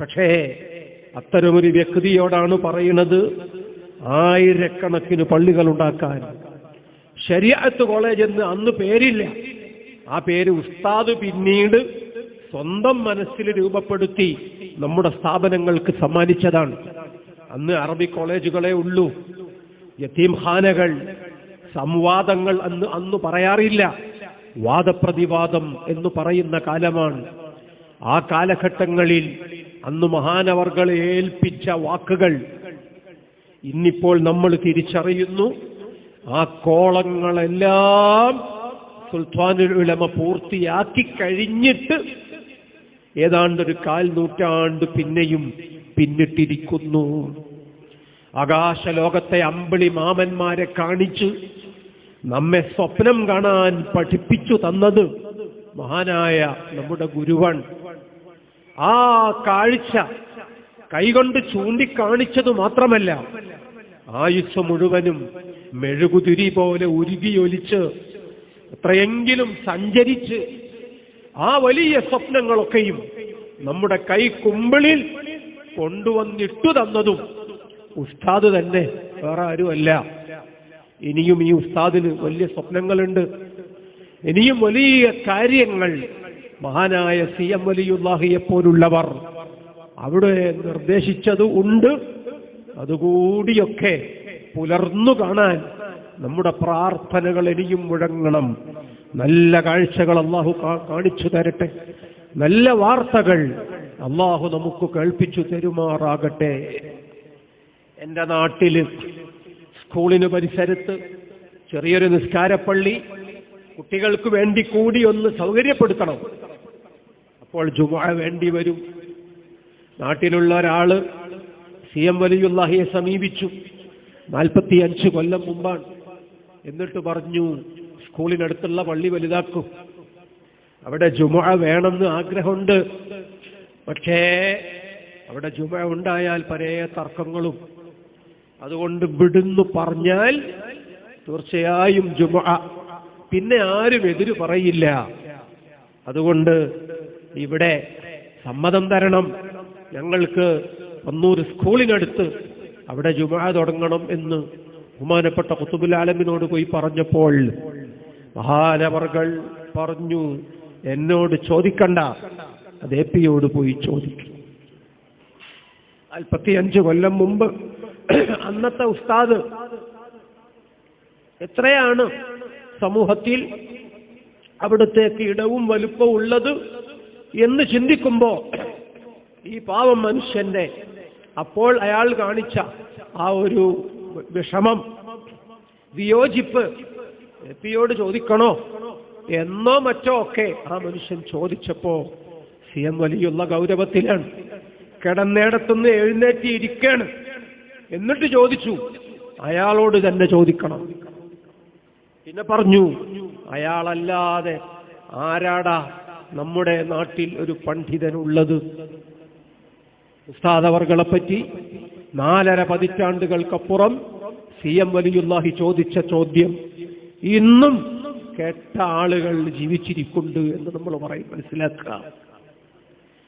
പക്ഷേ അത്തരമൊരു വ്യക്തിയോടാണ് പറയുന്നത് ആയിരക്കണക്കിന് പള്ളികൾ ഉണ്ടാക്കാൻ. ശരീഅത്ത് കോളേജ് എന്ന് അന്ന് പേരില്ല, ആ പേര് ഉസ്താദ് പിന്നീട് സ്വന്തം മനസ്സിൽ രൂപപ്പെടുത്തി നമ്മുടെ സ്ഥാപനങ്ങൾക്ക് സമ്മാനിച്ചതാണ്. അന്ന് അറബി കോളേജുകളെ ഉള്ളൂ, യതീംഖാനകൾ, സംവാദങ്ങൾ അന്ന് പറയാറില്ല, വാദപ്രതിവാദം എന്ന് പറയുന്ന കാലമാണ്. ആ കാലഘട്ടങ്ങളിൽ അന്ന് മഹാനവർകളെ ഏൽപ്പിച്ച വാക്കുകൾ ഇന്നിപ്പോൾ നമ്മൾ തിരിച്ചറിയുന്നു. ആ കോളങ്ങളെല്ലാം സുൽത്താനുൽ ഉലമ പൂർത്തിയാക്കി കഴിഞ്ഞിട്ട് ഏതാണ്ടൊരു 1/4 നൂറ്റാണ്ട് പിന്നെയും പിന്നിട്ടിരിക്കുന്നു. ആകാശലോകത്തെ അമ്പിളി മാമന്മാരെ കാണിച്ച് നമ്മെ സ്വപ്നം കാണാൻ പഠിപ്പിച്ചു തന്നത് മഹാനായ നമ്മുടെ ഗുരുവൻ. ആ കാഴ്ച കൈകൊണ്ട് ചൂണ്ടിക്കാണിച്ചത് മാത്രമല്ല, ആയുസ് മുഴുവനും മെഴുകുതിരി പോലെ ഉരുകിയൊലിച്ച് എത്രയെങ്കിലും സഞ്ചരിച്ച് ആ വലിയ സ്വപ്നങ്ങളൊക്കെയും നമ്മുടെ കൈക്കുമ്പിളിൽ കൊണ്ടുവന്നിട്ടു തന്നതും ഉസ്താദ് തന്നെ, വേറെ ആരുമല്ല. ഇനിയും ഈ ഉസ്താദിന് വലിയ സ്വപ്നങ്ങളുണ്ട്, ഇനിയും വലിയ കാര്യങ്ങൾ മഹാനായ CM വലിയുല്ലാഹിയെ പോലുള്ളവർ അവിടെ നിർദ്ദേശിച്ചത് ഉണ്ട്. അതുകൂടിയൊക്കെ പുലർന്നു കാണാൻ നമ്മുടെ പ്രാർത്ഥനകൾ ഇനിയും മുഴങ്ങണം. നല്ല കാഴ്ചകൾ അള്ളാഹു കാണിച്ചു തരട്ടെ, നല്ല വാർത്തകൾ അള്ളാഹു നമുക്ക് കേൾപ്പിച്ചു തരുമാറാകട്ടെ. എൻ്റെ നാട്ടില് സ്കൂളിന് പരിസരത്ത് ചെറിയൊരു നിസ്കാരപ്പള്ളി കുട്ടികൾക്ക് വേണ്ടി കൂടി ഒന്ന് സൗകര്യപ്പെടുത്തണം. അപ്പോൾ ജുമുഅ വേണ്ടി വരും. നാട്ടിലുള്ള ഒരാള് CM വലിയുല്ലാഹിയെ സമീപിച്ചു, 45 കൊല്ലം മുമ്പാണ്. എന്നിട്ട് പറഞ്ഞു, സ്കൂളിനടുത്തുള്ള പള്ളി വലുതാക്കും, അവിടെ ജുമുഅ വേണമെന്ന് ആഗ്രഹമുണ്ട്, പക്ഷേ അവിടെ ജുമുഅ ഉണ്ടായാൽ പല തർക്കങ്ങളും, അതുകൊണ്ട് വിടുന്നു പറഞ്ഞാൽ തീർച്ചയായും ജുമുഅ പിന്നെ ആരും എതിര് പറയില്ല. അതുകൊണ്ട് ഇവിടെ സമ്മതം തരണം, ഞങ്ങൾക്ക് കണ്ണൂർ സ്കൂളിനടുത്ത് അവിടെ ജുമുഅ തുടങ്ങണം എന്ന് ബഹുമാനപ്പെട്ട ഖുതുബുൽ ആലമിനോട് പോയി പറഞ്ഞപ്പോൾ മഹാനവർകൾ പറഞ്ഞു, എന്നോട് ചോദിക്കണ്ട, അത് AP-യോട് പോയി ചോദിക്കും. 45 കൊല്ലം മുമ്പ് അന്നത്തെ ഉസ്താദ് എത്രയാണ് സമൂഹത്തിൽ അവിടത്തേക്ക് ഇടവും വലുപ്പവും ഉള്ളത് എന്ന് ചിന്തിക്കുമ്പോ ഈ പാവം മനുഷ്യന്റെ അപ്പോൾ അയാൾ കാണിച്ച ആ ഒരു വിഷമം, വിയോജിപ്പ്, എപ്പിയോട് ചോദിക്കണോ എന്നോ മറ്റോ ഒക്കെ ആ മനുഷ്യൻ ചോദിച്ചപ്പോ CM വലിയുള്ള ഗൗരവത്തിലാണ്. കിടന്നേടത്തുനിന്ന് എഴുന്നേറ്റിരിക്കാണ്. എന്നിട്ട് ചോദിച്ചു, അയാളോട് തന്നെ ചോദിക്കണം. പിന്നെ പറഞ്ഞു, അയാളല്ലാതെ ആരാടാ നമ്മുടെ നാട്ടിൽ ഒരു പണ്ഡിതനുള്ളത്? ഉസ്താദ് അവർകളെ പറ്റി 4.5 പതിറ്റാണ്ടുകൾക്കപ്പുറം CM വലിയുല്ലാഹി ചോദിച്ച ചോദ്യം ഇന്നും കേട്ട ആളുകൾ ജീവിച്ചിരിക്കുന്നുണ്ട് എന്ന് നമ്മൾ മനസ്സിലാക്കുക.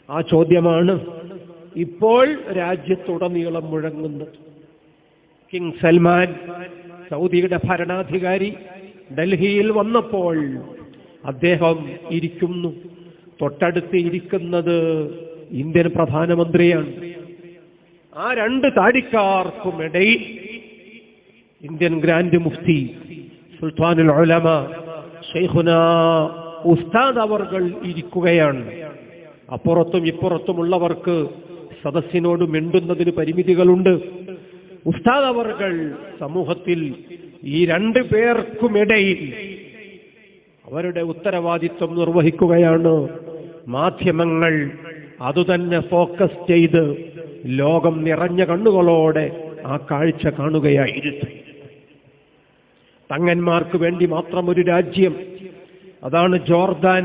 ആ ചോദ്യമാണ് ഇപ്പോൾ രാജ്യത്തുടനീളം മുഴങ്ങുന്നത്. കിങ് സൽമാൻ, സൗദിയുടെ ഭരണാധികാരി, ഡൽഹിയിൽ വന്നപ്പോൾ അദ്ദേഹം ഇരിക്കുന്നു. തൊട്ടടുത്ത് ഇരിക്കുന്നത് ഇന്ത്യൻ പ്രധാനമന്ത്രിയാണ്. ആ 2 താടിക്കാർക്കുമിടയിൽ ഇന്ത്യൻ ഗ്രാൻഡ് മുഫ്തി സുൽത്താനുൽ ഉലമ ശൈഖുനാ ഉസ്താദ് അവർകൾ ഇരിക്കുകയാണ്. അപ്പുറത്തും ഇപ്പുറത്തുമുള്ളവർക്ക് സദസ്സിനോട് മിണ്ടുന്നതിന് പരിമിതികളുണ്ട്. ഉസ്താദ് അവർകൾ സമൂഹത്തിൽ ഈ 2 പേർക്കുമിടയിൽ അവരുടെ ഉത്തരവാദിത്വം നിർവഹിക്കുകയാണ്. മാധ്യമങ്ങൾ അതുതന്നെ ഫോക്കസ് ചെയ്ത് ലോകം നിറഞ്ഞ കണ്ണുകളോടെ ആ കാഴ്ച കാണുകയായിരുന്നു. തങ്ങന്മാർക്ക് വേണ്ടി മാത്രം ഒരു രാജ്യം, അതാണ് ജോർദാൻ,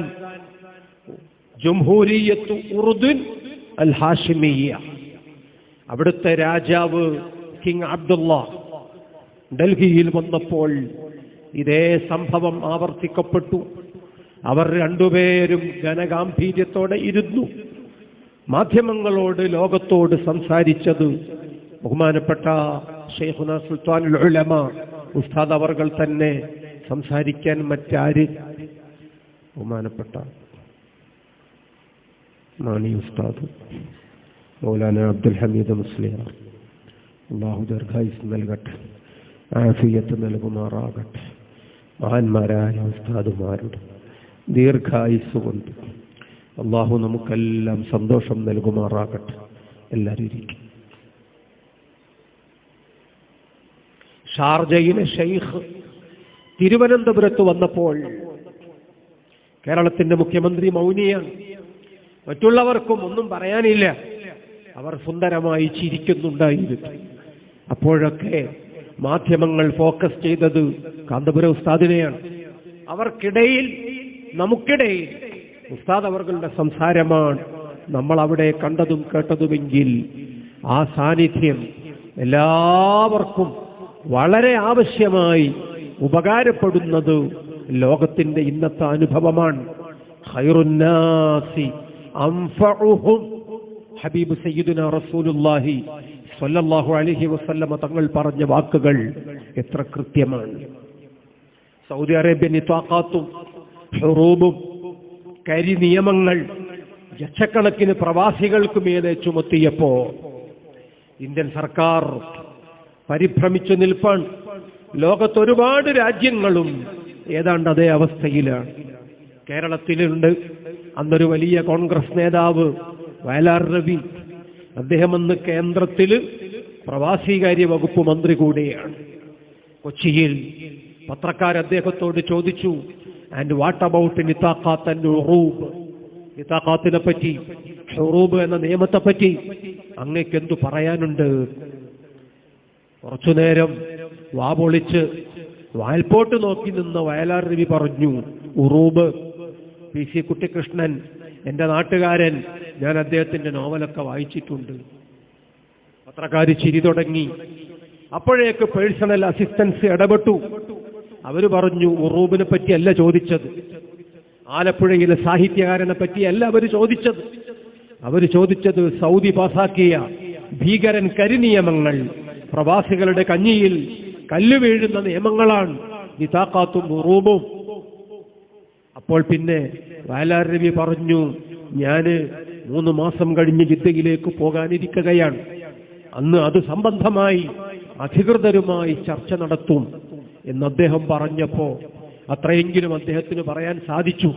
ജംഹൂരിയത്ത് ഉർദുൻ അൽ ഹാഷിമിയ്യ. അവിടുത്തെ രാജാവ് കിങ് അബ്ദുള്ള ഡൽഹിയിൽ വന്നപ്പോൾ ഇതേ സംഭവം ആവർത്തിക്കപ്പെട്ടു. അവർ 2 പേരും ഘനഗാംഭീര്യത്തോടെ ഇരുന്നു. മാധ്യമങ്ങളോട്, ലോകത്തോട് സംസാരിച്ചത് ബഹുമാനപ്പെട്ട ശൈഖുനാ സുൽത്താനുൽ ഉലമ ഉസ്താദ് അവർകൾ തന്നെ. സംസാരിക്കാൻ മറ്റാര്? ബഹുമാനപ്പെട്ട മാണി ഉസ്താദ്, മൗലാന അബ്ദുൽ ഹമീദ് മുസ്ലിയാർ, അല്ലാഹു ദീർഘായുസ്സ് നൽകട്ടെ, ആഫിയത്ത് നൽകുമാറാകട്ടെ. മഹാന്മാരായ ഉസ്താദുമാരുടെ ദീർഘായുസ്സ് കൊണ്ട് അല്ലാഹു നമുക്കെല്ലാം സന്തോഷം നൽകുമാറാകട്ടെ. എല്ലാവരും ഇരിക്കും. ഷാർജയിലെ ഷെയ്ഖ് തിരുവനന്തപുരത്ത് വന്നപ്പോൾ കേരളത്തിന്റെ മുഖ്യമന്ത്രി മൗനിയാണ്. മറ്റുള്ളവർക്കും ഒന്നും പറയാനില്ല. അവർ സുന്ദരമായി ചിരിക്കുന്നുണ്ടായിരുന്നു. അപ്പോഴൊക്കെ മാധ്യമങ്ങൾ ഫോക്കസ് ചെയ്തത് കാന്തപുരം ഉസ്താദിനെയാണ്. അവർക്കിടയിൽ, നമുക്കിടയിൽ ഉസ്താദ് അവർകളുടെ സംസാരമാണ് നമ്മൾ അവിടെ കണ്ടതും കേട്ടതുമെങ്കിൽ ആ സാന്നിധ്യം എല്ലാവർക്കും വളരെ ആവശ്യമായി ഉപകാരപ്പെടുന്നത് ലോകത്തിന്റെ ഇന്നത്തെ അനുഭവമാണ്. ഖൈറുന്നാസി അൻഫഉഹും. ഹബീബ് സയ്യിദുനാ റസൂലുള്ളാഹി സ്വല്ലല്ലാഹു അലൈഹി വസല്ലമ തങ്ങൾ പറഞ്ഞ വാക്കുകൾ എത്ര കൃത്യമാണ്. സൗദി അറേബ്യൻ ഇത്വാഖാത്തും ഹുറൂബും കരി നിയമങ്ങൾ ലക്ഷക്കണക്കിന് പ്രവാസികൾക്ക് മേലെ ചുമത്തിയപ്പോ ഇന്ത്യൻ സർക്കാർ പരിഭ്രമിച്ചു നിൽപ്പാൻ. ലോകത്തൊരുപാട് രാജ്യങ്ങളും ഏതാണ്ട് അതേ അവസ്ഥയിലാണ്. കേരളത്തിലുണ്ട് അന്നൊരു വലിയ കോൺഗ്രസ് നേതാവ് വയലാർ രവി. അദ്ദേഹം അന്ന് കേന്ദ്രത്തിൽ പ്രവാസികാര്യ വകുപ്പ് മന്ത്രി കൂടിയാണ്. കൊച്ചിയിൽ പത്രക്കാർ അദ്ദേഹത്തോട് ചോദിച്ചു, and what about Nitaqat and Huroob? നിതാഖാത്തിനെ പറ്റി, ഉറൂബ് എന്ന നിയമത്തെ പറ്റി അങ്ങേക്ക് എന്തു പറയാനുണ്ട്? കുറച്ചുനേരം വാപൊളിച്ച് വാൽപോട്ട് നോക്കി നിന്ന വയലാർ രവി പറഞ്ഞു, ഉറൂബ് PC കുട്ടിക്കൃഷ്ണൻ, എന്റെ നാട്ടുകാരൻ, ഞാൻ അദ്ദേഹത്തിന്റെ നോവലൊക്കെ വായിച്ചിട്ടുണ്ട്. പത്രക്കാർ ചിരി തുടങ്ങി. അപ്പോഴേക്ക് പേഴ്സണൽ അസിസ്റ്റൻസ് ഇടപെട്ടു. അവര് പറഞ്ഞു, ഉറൂബിനെ പറ്റിയല്ല ചോദിച്ചത്, ആലപ്പുഴയിലെ സാഹിത്യകാരനെ പറ്റിയല്ല അവർ ചോദിച്ചത്. അവർ ചോദിച്ചത് സൗദി പാസാക്കിയ ഭീകരൻ കരിനിയമങ്ങൾ, പ്രവാസികളുടെ കഞ്ഞിയിൽ കല്ല് വീഴുന്ന നിയമങ്ങളാണ് നിതാഖാത്തും ഉറൂബും. അപ്പോൾ പിന്നെ വയലാർ രവി പറഞ്ഞു, ഞാന് 3 മാസം കഴിഞ്ഞ് ജിദ്ദയിലേക്ക് പോകാനിരിക്കുകയാണ്. അന്ന് അത് സംബന്ധമായി അധികൃതരുമായി ചർച്ച നടത്തും എന്ന് അദ്ദേഹം പറഞ്ഞപ്പോ അത്രയെങ്കിലും അദ്ദേഹത്തിന് പറയാൻ സാധിച്ചു.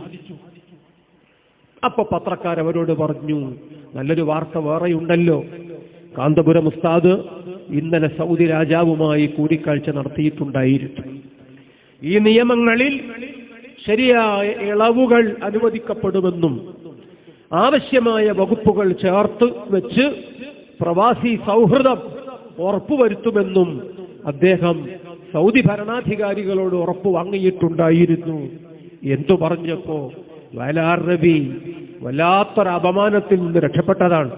അപ്പൊ പത്രക്കാർ അവരോട് പറഞ്ഞു, നല്ലൊരു വാർത്ത വേറെയുണ്ടല്ലോ. കാന്തപുരം ഉസ്താദ് ഇന്നലെ സൗദി രാജാവുമായി കൂടിക്കാഴ്ച നടത്തിയിട്ടുണ്ടായിരുന്നു. ഈ നിയമങ്ങളിൽ ശരിയായ ഇളവുകൾ അനുവദിക്കപ്പെടുമെന്നും ആവശ്യമായ വകുപ്പുകൾ ചേർത്ത് വെച്ച് പ്രവാസി സൗഹൃദം ഉറപ്പുവരുത്തുമെന്നും അദ്ദേഹം സൗദി ഭരണാധികാരികളോട് ഉറപ്പ് വാങ്ങിയിട്ടുണ്ടായിരുന്നു. എന്തു പറഞ്ഞപ്പോ വയലാർ നബി വല്ലാത്തൊരു അപമാനത്തിൽ നിന്ന് രക്ഷപ്പെട്ടതാണ്.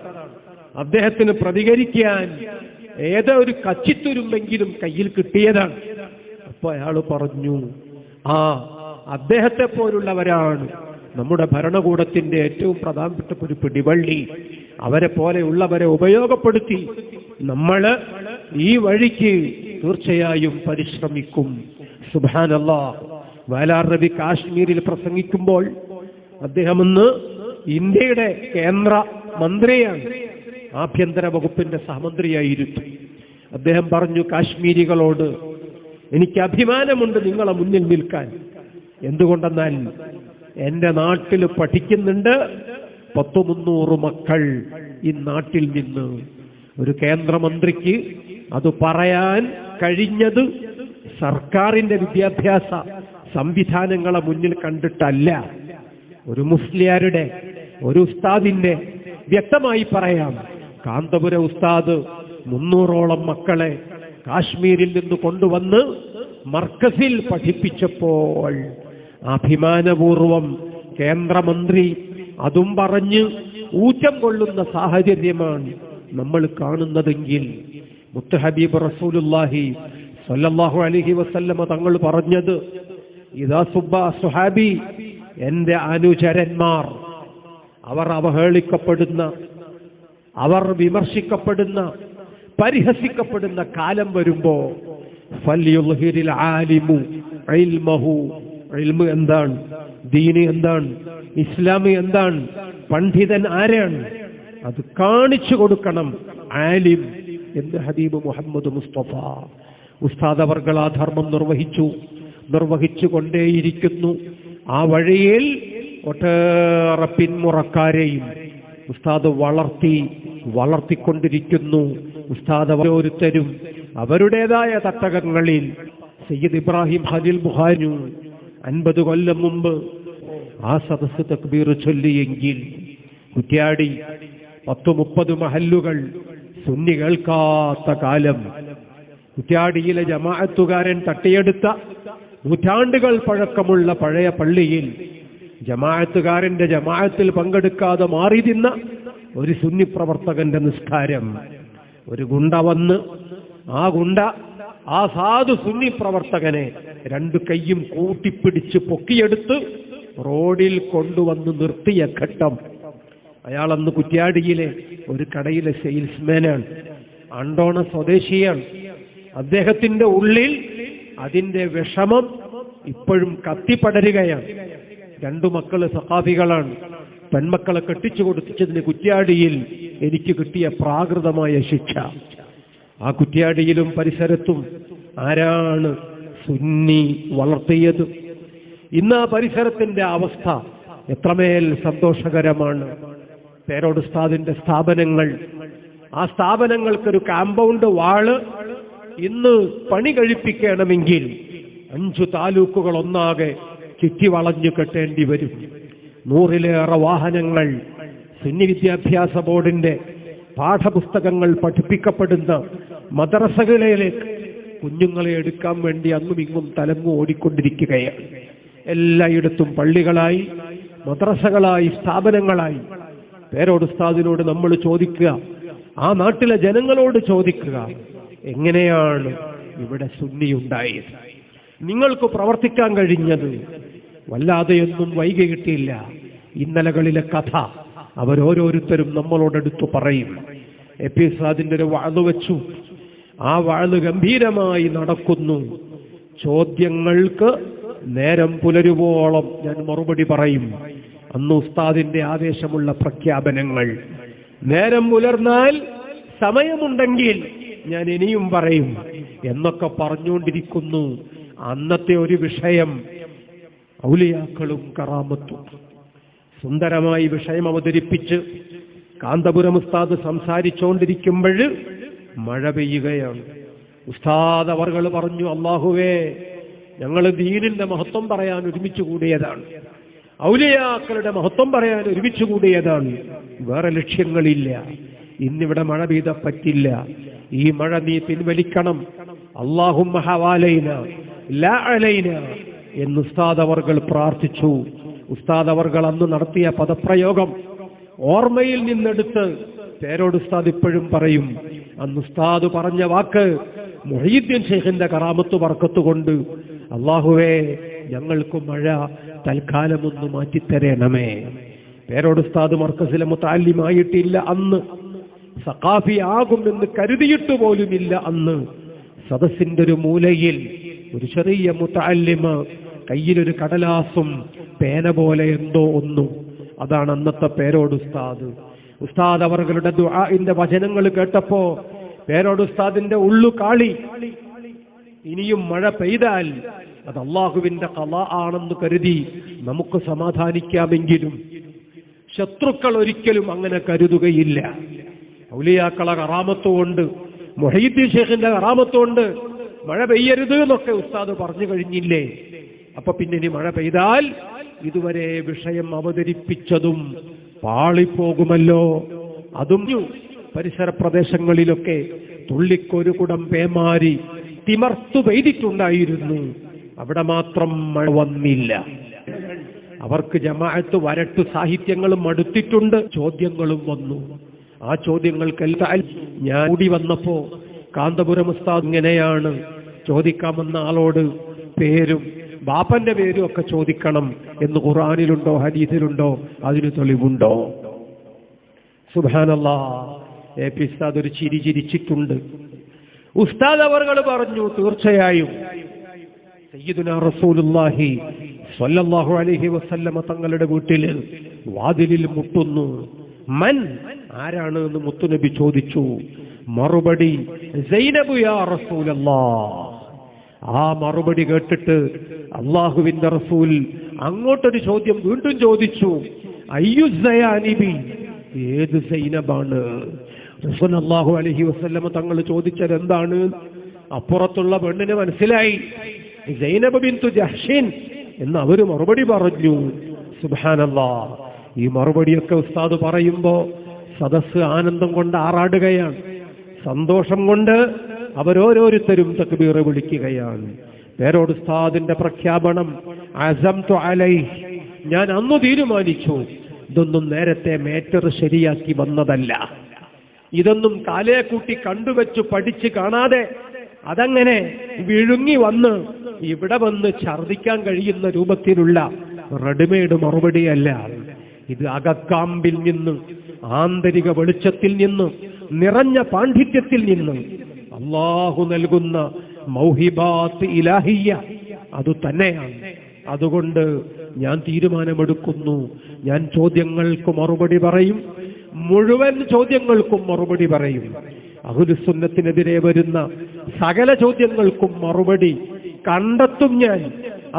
അദ്ദേഹത്തിന് പ്രതികരിക്കാൻ ഏതോ ഒരു കച്ചിത്തുരുമ്പെങ്കിലും കയ്യിൽ കിട്ടിയതാണ്. അപ്പൊ അയാൾ പറഞ്ഞു, അദ്ദേഹത്തെ പോലുള്ളവരാണ് നമ്മുടെ ഭരണകൂടത്തിന്റെ ഏറ്റവും പ്രധാനപ്പെട്ട ഒരു പിടിവള്ളി. അവരെ പോലെയുള്ളവരെ ഉപയോഗപ്പെടുത്തി നമ്മൾ ഈ വഴിക്ക് തീർച്ചയായും പരിശ്രമിക്കും. സുബ്ഹാനല്ലാഹ്. വയലാർ നബി കാശ്മീരിൽ പ്രസംഗിക്കുമ്പോൾ അദ്ദേഹം ഇന്ന് ഇന്ത്യയുടെ കേന്ദ്ര മന്ത്രിയാണ്, ആഭ്യന്തര വകുപ്പിന്റെ സഹമന്ത്രിയായിരുന്നു. അദ്ദേഹം പറഞ്ഞു, കാശ്മീരികളോട് എനിക്ക് അഭിമാനമുണ്ട് നിങ്ങളെ മുന്നിൽ നിൽക്കാൻ. എന്തുകൊണ്ടെന്നാൽ എന്റെ നാട്ടിൽ പഠിക്കുന്നുണ്ട് 100-300 മക്കൾ ഈ നാട്ടിൽ നിന്ന്. ഒരു കേന്ദ്രമന്ത്രിക്ക് അത് പറയാൻ കഴിഞ്ഞത് സർക്കാരിന്റെ വിദ്യാഭ്യാസ സംവിധാനങ്ങളെ മുന്നിൽ കണ്ടിട്ടല്ല, ഒരു മുസ്ലിയാരുടെ, ഒരു ഉസ്താദിന്റെ. വ്യക്തമായി പറയാം, കാന്തപുര ഉസ്താദ് 300ഓളം മക്കളെ കാശ്മീരിൽ നിന്ന് കൊണ്ടുവന്ന് മർക്കസിൽ പഠിപ്പിച്ചപ്പോൾ അഭിമാനപൂർവം കേന്ദ്രമന്ത്രി അതും പറഞ്ഞ് ഊറ്റം കൊള്ളുന്ന സാഹചര്യമാണ് നമ്മൾ കാണുന്നതെങ്കിൽ മുത്ത് ഹബീബ് റസൂലുള്ളാഹി സ്വല്ലല്ലാഹു അലൈഹി വസല്ലമ തങ്ങൾ പറഞ്ഞത്, ഇദാ സുബ്ബ സുഹാബി, എന്റെ അനുചരന്മാർ, അവർ അവഹേളിക്കപ്പെടുന്ന, അവർ വിമർശിക്കപ്പെടുന്ന, പരിഹസിക്കപ്പെടുന്ന കാലം വരുമ്പോ ഫൽയുൽഹിരിൽ ആലിമു ഇൽമഹു, ഇൽമ് എന്താണ്, ദീന് എന്താണ്, ഇസ്ലാം എന്താണ്, പണ്ഡിതൻ ആരാണ്, അത് കാണിച്ചു കൊടുക്കണം ആലിം എന്ന് ഹബീബ് മുഹമ്മദ് മുസ്തഫ. ഉസ്താദ് അവർകൾ ആ ധർമ്മം നിർവഹിച്ചു കൊണ്ടേയിരിക്കുന്നു. ആ വഴിയിൽ ഒട്ടേറെ പിന്മുറക്കാരെയും ഉസ്താദ് വളർത്തിക്കൊണ്ടിരിക്കുന്നു. ഉസ്താദ് ഓരോരുത്തരും അവരുടേതായ തട്ടകങ്ങളിൽ സയ്യിദ് ഇബ്രാഹിം ഖലീൽ ബുഖാരി 50 കൊല്ലം മുമ്പ് ആ സദസ്സ് തക്ബീർ ചൊല്ലിയെങ്കിൽ കുറ്റ്യാടി 10-30 മഹല്ലുകൾ സുന്നി കേൾക്കാത്ത കാലം, കുറ്റ്യാടിയിലെ ജമാഅത്തുകാരൻ തട്ടിയെടുത്ത നൂറ്റാണ്ടുകൾ പഴക്കമുള്ള പഴയ പള്ളിയിൽ ജമാഅത്തുകാരന്റെ ജമാഅത്തിൽ പങ്കെടുക്കാതെ മാറി നിന്ന ഒരു സുന്നി പ്രവർത്തകന്റെ നിസ്കാരം, ഒരു ഗുണ്ട വന്ന് ആ സാധു സുന്നി പ്രവർത്തകനെ 2 കൈയും കൂട്ടിപ്പിടിച്ച് പൊക്കിയെടുത്ത് റോഡിൽ കൊണ്ടുവന്ന് നിർത്തിയ ഘട്ടം. അയാളന്ന് കുറ്റ്യാടിയിലെ ഒരു കടയിലെ സെയിൽസ്മാനാണ്, അണ്ടോണ സ്വദേശിയാണ്. അദ്ദേഹത്തിന്റെ ഉള്ളിൽ അതിന്റെ വിഷമം ഇപ്പോഴും കത്തിപ്പടരുകയാണ്. 2 മക്കള് സഖാഫികളാണ്. പെൺമക്കളെ കെട്ടിച്ചു കൊടുത്തതിന് കുറ്റ്യാടിയിൽ എനിക്ക് കിട്ടിയ പ്രാകൃതമായ ശിക്ഷ. ആ കുറ്റ്യാടിയിലും പരിസരത്തും ആരാണ് സുന്നി വളർത്തിയത്? ഇന്ന് ആ പരിസരത്തിന്റെ അവസ്ഥ എത്രമേൽ സന്തോഷകരമാണ്. പേരോട് ഉസ്താദിന്റെ സ്ഥാപനങ്ങൾ, ആ സ്ഥാപനങ്ങൾക്കൊരു കാമ്പൗണ്ട് വാള് ഇന്ന് പണി കഴിപ്പിക്കണമെങ്കിൽ 5 താലൂക്കുകൾ ഒന്നാകെ ചുറ്റി വളഞ്ഞു കെട്ടേണ്ടി വരും. 100-ലേറെ വാഹനങ്ങൾ സുന്നി വിദ്യാഭ്യാസ ബോർഡിന്റെ പാഠപുസ്തകങ്ങൾ പഠിപ്പിക്കപ്പെടുന്ന മദ്രസകളിലേക്ക് കുഞ്ഞുങ്ങളെ എടുക്കാൻ വേണ്ടി അങ്ങും ഇങ്ങും തലങ്ങും ഓടിക്കൊണ്ടിരിക്കുകയാണ്. എല്ലായിടത്തും പള്ളികളായി, മദ്രസകളായി, സ്ഥാപനങ്ങളായി. പേരോട് ഉസ്താദിനോട് നമ്മൾ ചോദിക്കുക, ആ നാട്ടിലെ ജനങ്ങളോട് ചോദിക്കുക, എങ്ങനെയാണ് ഇവിടെ സുന്നിയുണ്ടായത്? നിങ്ങൾക്ക് പ്രവർത്തിക്കാൻ കഴിഞ്ഞത്? വല്ലാതെയൊന്നും വൈകിട്ടില്ല. ഇന്നലകളിലെ കഥ അവരോരോരുത്തരും നമ്മളോടെടുത്തു പറയും. എപി ഉസ്താദിന്റെ ഒരു വഅദ് വെച്ചു, ആ വഅദ് ഗംഭീരമായി നടക്കുന്നു. ചോദ്യങ്ങൾക്ക് നേരം പുലരുവോളം ഞാൻ മറുപടി പറയും. അന്ന് ഉസ്താദിന്റെ ആവേശമുള്ള പ്രഖ്യാപനങ്ങൾ. നേരം പുലർന്നാൽ സമയമുണ്ടെങ്കിൽ ഞാൻ ഇനിയും പറയും എന്നൊക്കെ പറഞ്ഞുകൊണ്ടിരിക്കുന്നു. അന്നത്തെ ഒരു വിഷയം ഔലിയാക്കളും കറാമത്തും. സുന്ദരമായി വിഷയം അവതരിപ്പിച്ച് കാന്തപുരം ഉസ്താദ് സംസാരിച്ചുകൊണ്ടിരിക്കുമ്പോൾ മഴ പെയ്യുകയാണ്. ഉസ്താദ് അവർകൾ പറഞ്ഞു, അല്ലാഹുവേ, ഞങ്ങൾ ദീനിന്റെ മഹത്വം പറയാൻ ഒരുമിച്ച് കൂടിയതാണ്, ഔലിയാക്കളുടെ മഹത്വം പറയാൻ ഒരുമിച്ച് കൂടിയതാണ്, വേറെ ലക്ഷ്യങ്ങളില്ല. ഇന്നിവിടെ മഴ പെയ്ത പറ്റില്ല, ഈ മഴ നീ പിൻവലിക്കണം. അല്ലാഹുമ്മ ഹവാലൈന ലാ അലൈന എന്ന് ഉസ്താദ് അവർകൾ പ്രാർത്ഥിച്ചു. ഉസ്താദ് അവർകൾ അന്ന് നടത്തിയ പദപ്രയോഗം ഓർമ്മയിൽ നിന്നെടുത്ത് പേരോട് ഉസ്താദ് ഇപ്പോഴും പറയും. അന്ന് ഉസ്താദ് പറഞ്ഞ വാക്ക് മുഹീദ്ദീൻ ശൈഖിന്റെ കറാമത്ത് ബർക്കത്ത് കൊണ്ട്, അല്ലാഹുവേ, ഞങ്ങൾക്ക് മഴ തൽക്കാലം ഒന്ന് മാറ്റിത്തരണമേ. പേരോട് ഉസ്താദ് മർക്കസിലെ മുതഅല്ലിമായിട്ടില്ല അന്ന്, സഖാഫി ആകുമെന്ന് കരുതിയിട്ട് പോലുമില്ല അന്ന്. സദസ്സിന്റെ ഒരു മൂലയിൽ ഒരു ചെറിയ മുതഅല്ലിമ, കയ്യിലൊരു കടലാസും പേന പോലെ എന്തോ ഒന്നും. അതാണ് അന്നത്തെ പേരോട് ഉസ്താദ്. ഉസ്താദ് അവരുടെ ദുആഇന്റെ വചനങ്ങൾ കേട്ടപ്പോ പേരോട് ഉസ്താദിന്റെ ഉള്ളു കാളി. ഇനിയും മഴ പെയ്താൽ അത് അള്ളാഹുവിന്റെ ഖളാ ആണെന്ന് കരുതി നമുക്ക് സമാധാനിക്കാമെങ്കിലും ശത്രുക്കൾ ഒരിക്കലും അങ്ങനെ കരുതുകയില്ല. ഔലിയാക്കളെ കറാമത്തുകൊണ്ട്, മുഹീദ്ദീൻ ശൈഖിന്റെ കറാമത്തുകൊണ്ട് മഴ പെയ്യരുത് എന്നൊക്കെ ഉസ്താദ് പറഞ്ഞു കഴിഞ്ഞില്ലേ? അപ്പൊ പിന്നെ ഇനി മഴ പെയ്താൽ ഇതുവരെ വിഷയം അവതരിപ്പിച്ചതും പാളിപ്പോകുമല്ലോ. അതും പരിസര പ്രദേശങ്ങളിലൊക്കെ തുള്ളിക്കൊരു കുടം പേമാരി തിമർത്തു പെയ്തിട്ടുണ്ടായിരുന്നു. അവിടെ മാത്രം മഴ വന്നില്ല. അവർക്ക് ജമാഅത്ത് വരട്ടു സാഹിത്യങ്ങളും മടുത്തിട്ടുണ്ട്, ചോദ്യങ്ങളും വന്നു. ആ ചോദ്യങ്ങൾക്കെല്ലാം ഞാൻ കൂടി വന്നപ്പോ കാന്തപുരം ഉസ്താദ് ഇങ്ങനെയാണ് ചോദിക്കാമെന്ന ആളോട് പേരും ബാപ്പന്റെ പേരും ഒക്കെ ചോദിക്കണം എന്ന് ഖുർആനിലുണ്ടോ ഹദീസിലുണ്ടോ? അതിന് തെളിവുണ്ടോ? സുബ്ഹാനല്ലാഹ്. എ പി ഉസ്താദ് ഒരു ചിരി ചിരിച്ചിട്ടുണ്ട്. ഉസ്താദ് അവർകൾ പറഞ്ഞു, തീർച്ചയായും സയ്യിദുനാ റസൂലുള്ളാഹി സ്വല്ലല്ലാഹു അലൈഹി വസല്ലമ തങ്ങളുടെ വീട്ടിൽ വാതിലിൽ മുട്ടുന്നു. മൻ, ആരാണ് എന്ന് മുത്തുനബി ചോദിച്ചു. മറുപടി സൈനബ് യാ റസൂലല്ലാഹ്. ആ മറുപടി കേട്ടിട്ട് അള്ളാഹുവിന്റെ റസൂൽ അങ്ങോട്ടൊരു ചോദ്യം വീണ്ടും ചോദിച്ചു. അയ്യു സയാനിബി, ഏത് സൈനബാണ്? റസൂൽ സല്ലല്ലാഹു അലൈഹി വസല്ലമ തങ്ങൾ ചോദിച്ചത് എന്താണ്? അപ്പുറത്തുള്ള പെണ്ണിന് മനസ്സിലായി സൈനബ് ബിൻതു ജഹ്ഷിൻ എന്ന് അവര് മറുപടി പറഞ്ഞു. സുബ്ഹാനല്ലാഹ്. ഈ മറുപടിയൊക്കെ ഉസ്താദ് പറയുമ്പോ സദസ്സ് ആനന്ദം കൊണ്ട് ആറാടുകയാണ്. സന്തോഷം കൊണ്ട് അവരോരോരുത്തരും തക്ബീർ വിളിക്കുകയാണ്. പേരോട് ഉസ്താദിന്റെ പ്രഖ്യാപനം, അസംതു അലൈഹി, ഞാൻ അന്നു തീരുമാനിച്ചു. ഇതൊന്നും നേരത്തെ മേറ്റർ ശരിയാക്കി വന്നതല്ല. ഇതൊന്നും കാലേ കൂട്ടി കണ്ടുവച്ചു പഠിച്ച് കാണാതെ അതങ്ങനെ വിഴുങ്ങി വന്ന് ഇവിടെ വന്ന് ഛർദിക്കാൻ കഴിയുന്ന രൂപത്തിലുള്ള റെഡിമെയ്ഡ് മറുപടിയല്ല. ഇത് അകക്കാമ്പിൽ നിന്ന്, ആന്തരിക വെളിച്ചത്തിൽ നിന്ന്, നിറഞ്ഞ പാണ്ഡിത്യത്തിൽ നിന്ന് അള്ളാഹു നൽകുന്ന മൗഹിബാത്ത് ഇലാഹിയ്യ അത് തന്നെയാണ്. അതുകൊണ്ട് ഞാൻ തീരുമാനമെടുക്കുന്നു, ഞാൻ ചോദ്യങ്ങൾക്ക് മറുപടി പറയും, മുഴുവൻ ചോദ്യങ്ങൾക്കും മറുപടി പറയും. അഹ്ലുസുന്നത്തിനെതിരെ വരുന്ന സകല ചോദ്യങ്ങൾക്കും മറുപടി കണ്ടെത്തും ഞാൻ,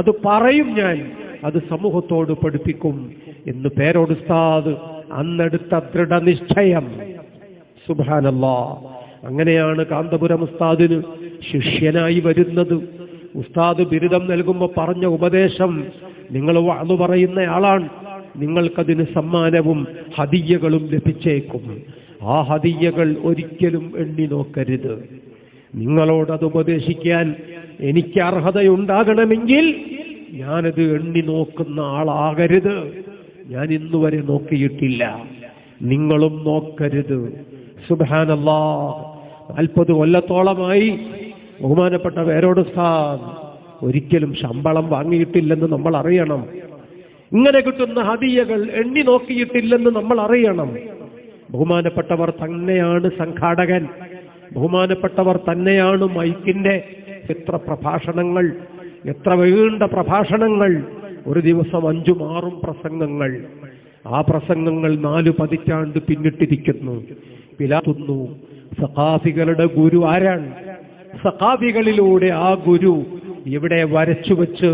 അത് പറയും ഞാൻ, അത് സമൂഹത്തോട് പഠിപ്പിക്കും എന്ന് പേരോട് ഉസ്താദ് അന്നെടുത്ത ദൃഢനിശ്ചയം. സുബ്ഹാനല്ലാഹ്. അങ്ങനെയാണ് കാന്തപുരം ഉസ്താദിന് ശിഷ്യനായി വരുന്നത്. ഉസ്താദ് ബിരുദം നൽകുമ്പോൾ പറഞ്ഞ ഉപദേശം, നിങ്ങൾ വഅദ് പറയുന്നയാളാണ്, നിങ്ങൾക്കതിന് സമ്മാനവും ഹദിയ്യകളും ലഭിച്ചേക്കും. ആ ഹദിയ്യകൾ ഒരിക്കലും എണ്ണി നോക്കരുത്. നിങ്ങളോടത് ഉപദേശിക്കാൻ എനിക്ക് അർഹതയുണ്ടാകണമെങ്കിൽ ഞാനത് എണ്ണി നോക്കുന്ന ആളാകരുത്. ഞാൻ ഇന്നുവരെ നോക്കിയിട്ടില്ല, നിങ്ങളും നോക്കരുത്. സുബ്ഹാനല്ലാഹ്. 40 കൊല്ലത്തോളമായി ബഹുമാനപ്പെട്ട പേരോട് ഉസ്താദ് ഒരിക്കലും ശമ്പളം വാങ്ങിയിട്ടില്ലെന്ന് നമ്മൾ അറിയണം. ഇങ്ങനെ കിട്ടുന്ന ഹദിയകൾ എണ്ണി നോക്കിയിട്ടില്ലെന്ന് നമ്മൾ അറിയണം. ബഹുമാനപ്പെട്ടവർ തന്നെയാണ് സംഘാടകൻ, ബഹുമാനപ്പെട്ടവർ തന്നെയാണ് മൈക്കിന്റെ എത്ര പ്രഭാഷണങ്ങൾ, എത്ര നീണ്ട പ്രഭാഷണങ്ങൾ, ഒരു ദിവസം 5ഉം 6ഉം പ്രസംഗങ്ങൾ. ആ പ്രസംഗങ്ങൾ 4 പതിറ്റാണ്ട് പിന്നിട്ടിരിക്കുന്നു, പിലാത്തുന്നു. സഖാഫികളുടെ ഗുരു ആരാണ്? സഖാഫികളിലൂടെ ആ ഗുരു ഇവിടെ വരച്ചുവെച്ച്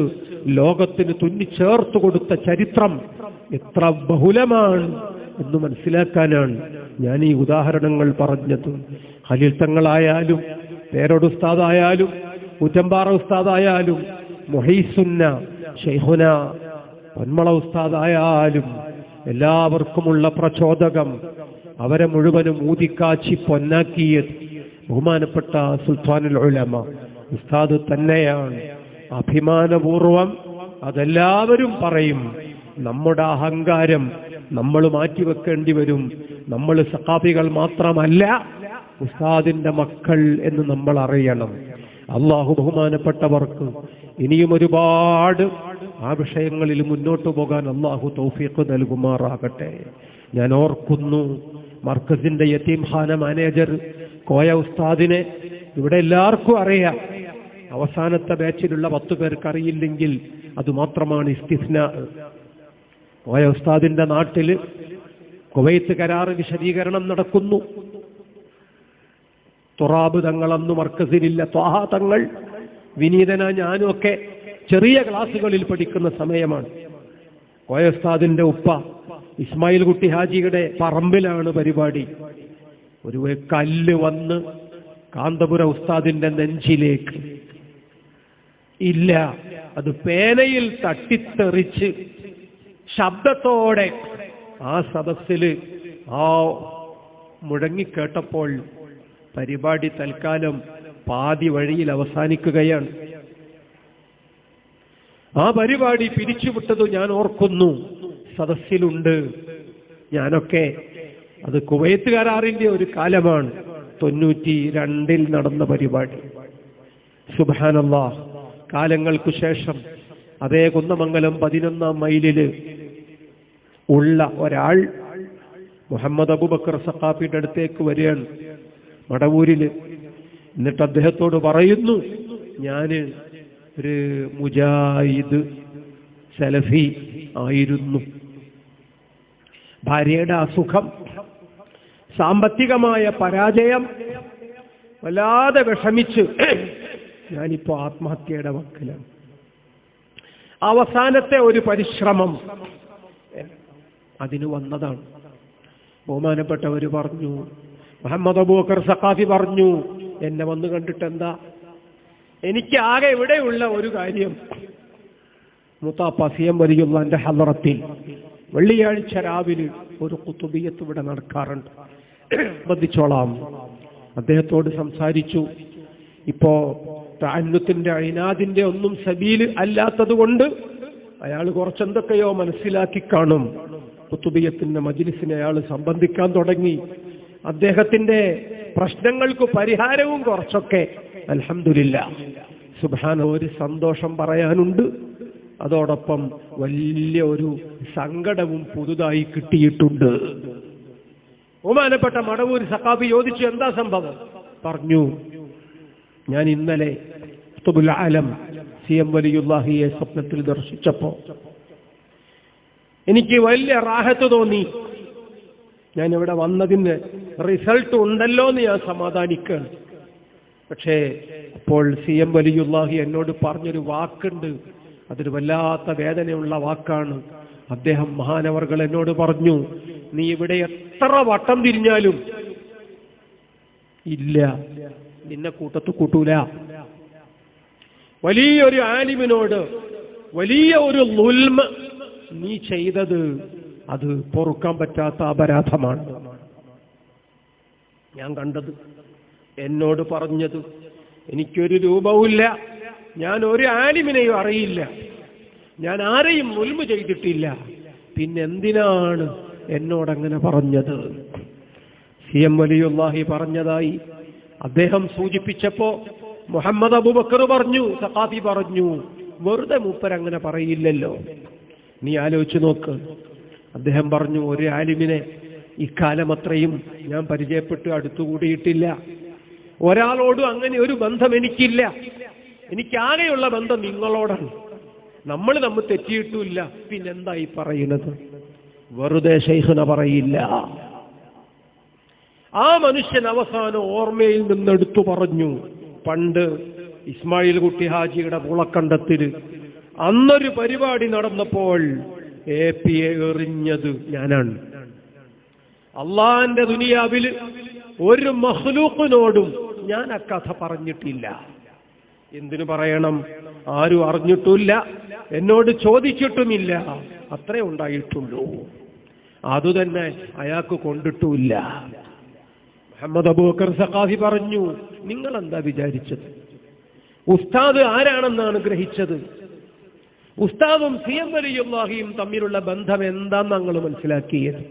ലോകത്തിന് തുന്നിച്ചേർത്തു കൊടുത്ത ചരിത്രം എത്ര ബഹുലമാണ്, എന്ന് മനസ്സിലാക്കാനാണ് ഞാൻ ഈ ഉദാഹരണങ്ങൾ പറഞ്ഞത്. ഖലീൽ തങ്ങളായാലും പേരോട് ഉസ്താദായാലും കുറ്റമ്പാറ ഉസ്താദായാലും മുഹീസുന്ന ഷെയ്ഖുന പൊന്മള ഉസ്താദായാലും എല്ലാവർക്കുമുള്ള പ്രചോദകം, അവരെ മുഴുവനും ഊതിക്കാച്ചി പൊന്നാക്കിയത് ബഹുമാനപ്പെട്ട സുൽത്താനുൽ ഉലമ ഉസ്താദ് തന്നെയാണ്. അഭിമാനപൂർവം അതെല്ലാവരും പറയും. നമ്മുടെ അഹങ്കാരം നമ്മൾ മാറ്റിവെക്കേണ്ടി വരും. നമ്മൾ സഖാഫികൾ മാത്രമല്ല, ഉസ്താദിന്റെ മക്കൾ എന്ന് നമ്മൾ അറിയണം. അള്ളാഹു ബഹുമാനപ്പെട്ടവർക്ക് ഇനിയും ഒരുപാട് ആ വിഷയങ്ങളിൽ മുന്നോട്ട് പോകാൻ അള്ളാഹു തൗഫീഖ് നൽകുമാറാകട്ടെ. ഞാൻ ഓർക്കുന്നു, മർക്കസിന്റെ യതീംഖാന മാനേജർ കോയ ഉസ്താദിനെ ഇവിടെ എല്ലാവർക്കും അറിയാം. അവസാനത്തെ ബാച്ചിലുള്ള 10 പേർക്ക് അറിയില്ലെങ്കിൽ അതുമാത്രമാണ് ഇസ്തിസ്നാ. കോയ ഉസ്താദിന്റെ നാട്ടില് കുവൈത്ത് കരാറ് വിശദീകരണം നടക്കുന്നു. തുറാബ് തങ്ങളന്ന് മർക്കസിലില്ല. ത്വാഹ തങ്ങൾ, വിനീതന, ഞാനും ഒക്കെ ചെറിയ ക്ലാസ്സുകളിൽ പഠിക്കുന്ന സമയമാണ്. കോയ ഉസ്താദിന്റെ ഉപ്പ ഇസ്മായിൽ കുട്ടി ഹാജിയുടെ പറമ്പിലാണ് പരിപാടി. ഒരു കല്ല് വന്ന് കാന്തപുര ഉസ്താദിന്റെ നെഞ്ചിലേക്ക് ഇല്ല, അത് പേനയിൽ തട്ടിത്തെറിച്ച് ശബ്ദത്തോടെ ആ സദസ്സിൽ ആ മുഴങ്ങിക്കേട്ടപ്പോൾ പരിപാടി തൽക്കാലം പാതി വഴിയിൽ അവസാനിക്കുകയാണ്. ആ പരിപാടി പിരിച്ചുവിട്ടത് ഞാൻ ഓർക്കുന്നു. സദസ്സിലുണ്ട് ഞാനൊക്കെ. അത് കുവൈത്ത് കരാറിന്റെ ഒരു കാലമാണ്. 92 നടന്ന പരിപാടി. സുബ്ഹാനല്ലാഹ്. കാലങ്ങൾക്കു ശേഷം അതേ കുന്നമംഗലം 11-ാം മൈലില് ഉള്ള ഒരാൾ മുഹമ്മദ് അബൂബക്കർ സഖാഫിയുടെ അടുത്തേക്ക് വരികയാണ് മടവൂരില്. എന്നിട്ട് അദ്ദേഹത്തോട് പറയുന്നു, ഞാന് ഒരു മുജാഹിദ് സലഫി ആയിരുന്നു. ഭാര്യയുടെ അസുഖം, സാമ്പത്തികമായ പരാജയം, വല്ലാതെ വിഷമിച്ച് ഞാനിപ്പോ ആത്മഹത്യയുടെ വക്കിലാണ്. അവസാനത്തെ ഒരു പരിശ്രമം അതിന് വന്നതാണ്. ബഹുമാനപ്പെട്ടവർ പറഞ്ഞു, മുഹമ്മദ് അബൂബക്കർ സഖാഫി പറഞ്ഞു, എന്നെ വന്ന് കണ്ടിട്ട് എന്താ, എനിക്ക് ആകെ ഇവിടെയുള്ള ഒരു കാര്യം, മുത്താപ്പ സിയം വലിയുള്ളാന്റെ ഹളറത്തിൽ വെള്ളിയാഴ്ച രാവിലെ ഒരു ഖുതുബിയത്ത് ഇവിടെ നടക്കാറുണ്ട്, ബന്ധിച്ചോളാം. അദ്ദേഹത്തോട് സംസാരിച്ചു. ഇപ്പോ തഅന്നുത്തിന്റെ ഇനാദിന്റെ ഒന്നും സബീല് അല്ലാത്തത് കൊണ്ട് അയാൾ കുറച്ചെന്തൊക്കെയോ മനസ്സിലാക്കി കാണും. ഖുതുബിയത്തിന്റെ മജ്ലിസിനെ അയാൾ സംബന്ധിക്കാൻ തുടങ്ങി. അദ്ദേഹത്തിന്റെ പ്രശ്നങ്ങൾക്ക് പരിഹാരവും കുറച്ചൊക്കെ അൽഹംദുലില്ലാഹ് സുബ്ഹാന ഒരു സന്തോഷം പറയാനുണ്ട്. അതോടൊപ്പം വലിയ ഒരു സങ്കടവും പുതുതായി കിട്ടിയിട്ടുണ്ട്. ബഹുമാനപ്പെട്ട മടവൂർ സഖാഫി ചോദിച്ചു, എന്താ സംഭവം? പറഞ്ഞു, ഞാൻ ഇന്നലെ ഖുതുബുൽ ആലം സിയം വലിയുല്ലാഹിയെ സ്വപ്നത്തിൽ ദർശിച്ചപ്പോ എനിക്ക് വലിയ റാഹത്ത് തോന്നി. ഞാൻ ഇവിടെ വന്നതിന് റിസൾട്ട് ഉണ്ടല്ലോ എന്ന് ഞാൻ സമാധാനിക്കുകയാണ്. പക്ഷേ അപ്പോൾ സിയം വലിയുല്ലാഹി എന്നോട് പറഞ്ഞൊരു വാക്കുണ്ട്, അതൊരു വല്ലാത്ത വേദനയുള്ള വാക്കാണ്. അദ്ദേഹം മഹാനവർകൾ എന്നോട് പറഞ്ഞു, നീ ഇവിടെ എത്ര വട്ടം തിരിഞ്ഞാലും ഇല്ല, നിന്നെ കൂട്ടത്ത് കൂട്ടൂല. വലിയൊരു ആലിമിനോട് വലിയ ഒരു ളുൽമ നീ ചെയ്തത് അത് പൊറുക്കാൻ പറ്റാത്ത അപരാധമാണ്. ഞാൻ കണ്ടത്, എന്നോട് പറഞ്ഞത്, എനിക്കൊരു രൂപവുമില്ല, ഞാൻ ഒരു ആലിമിനെയും അറിയില്ല, ഞാൻ ആരെയും ളുൽമ ചെയ്തിട്ടില്ല, പിന്നെന്തിനാണ് എന്നോടങ്ങനെ പറഞ്ഞത്? സിയം വലിയുല്ലാഹി പറഞ്ഞതായി അദ്ദേഹം സൂചിപ്പിച്ചപ്പോ മുഹമ്മദ് അബൂബക്കർ പറഞ്ഞു, സഖാഫി പറഞ്ഞു, വെറുതെ മൂപ്പരങ്ങനെ പറയില്ലല്ലോ, നീ ആലോചിച്ച് നോക്ക്. അദ്ദേഹം പറഞ്ഞു, ഒരു ആലിമിനെ ഇക്കാലം അത്രയും ഞാൻ പരിചയപ്പെട്ട് അടുത്തുകൂടിയിട്ടില്ല, ഒരാളോടും അങ്ങനെ ഒരു ബന്ധം എനിക്കില്ല, എനിക്കാകെയുള്ള ബന്ധം നിങ്ങളോടാണ്, നമ്മൾ തെറ്റിയിട്ടുമില്ല, പിന്നെന്തായി പറയുന്നത്? വെറുതെ ശൈഖുന പറയില്ല. ആ മനുഷ്യൻ അവസാനം ഓർമ്മയിൽ നിന്നെടുത്തു പറഞ്ഞു, പണ്ട് ഇസ്മായിൽ കുട്ടി ഹാജിയുടെ പുളക്കണ്ടത്തിൽ അന്നൊരു പരിപാടി നടന്നപ്പോൾ APA എറിഞ്ഞത് ഞാനാണ്. അള്ളാന്റെ ദുനിയാവിൽ ഒരു മഖ്ലൂഖിനോടും ഞാൻ ആ കഥ പറഞ്ഞിട്ടില്ല. എന്തിനു പറയണം? ആരും അറിഞ്ഞിട്ടില്ല, എന്നോട് ചോദിച്ചിട്ടുമില്ല. അത്രേ ഉണ്ടായിട്ടുള്ളൂ. അതുതന്നെ അയാൾക്ക് കൊണ്ടിട്ടുമില്ല. മുഹമ്മദ് അബൂബക്കർ സഖാഫി പറഞ്ഞു, നിങ്ങൾ എന്താ വിചാരിച്ചത്? ഉസ്താദ് ആരാണെന്നാണ് ഗ്രഹിച്ചത്? ഉസ്താദും സിയം വലിയുള്ളാഹിയും തമ്മിലുള്ള ബന്ധം എന്താന്ന് ഞങ്ങൾ മനസ്സിലാക്കിയത്.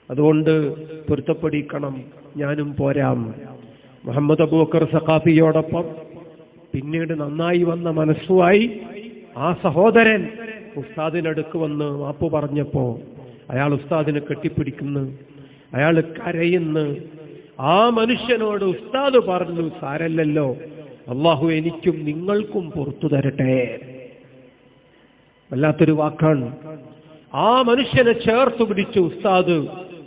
അതുകൊണ്ട് പൊരുത്തപ്പെടിക്കണം, ഞാനും പോരാം. മുഹമ്മദ് അബൂബക്കർ സഖാഫിയോടൊപ്പം പിന്നീട് നന്നായി വന്ന മനസ്സുമായി ആ സഹോദരൻ ഉസ്താദിനടുക്ക് വന്ന് മാപ്പ് പറഞ്ഞപ്പോ അയാൾ ഉസ്താദിനെ കെട്ടിപ്പിടിക്കുന്നു, അയാൾ കരയുന്നു. ആ മനുഷ്യനോട് ഉസ്താദ് പറഞ്ഞു, സാരല്ലല്ലോ, അള്ളാഹു എനിക്കും നിങ്ങൾക്കും പുറത്തു തരട്ടെ. വല്ലാത്തൊരു വാക്കാണ്. ആ മനുഷ്യനെ ചേർത്ത് പിടിച്ച് ഉസ്താദ്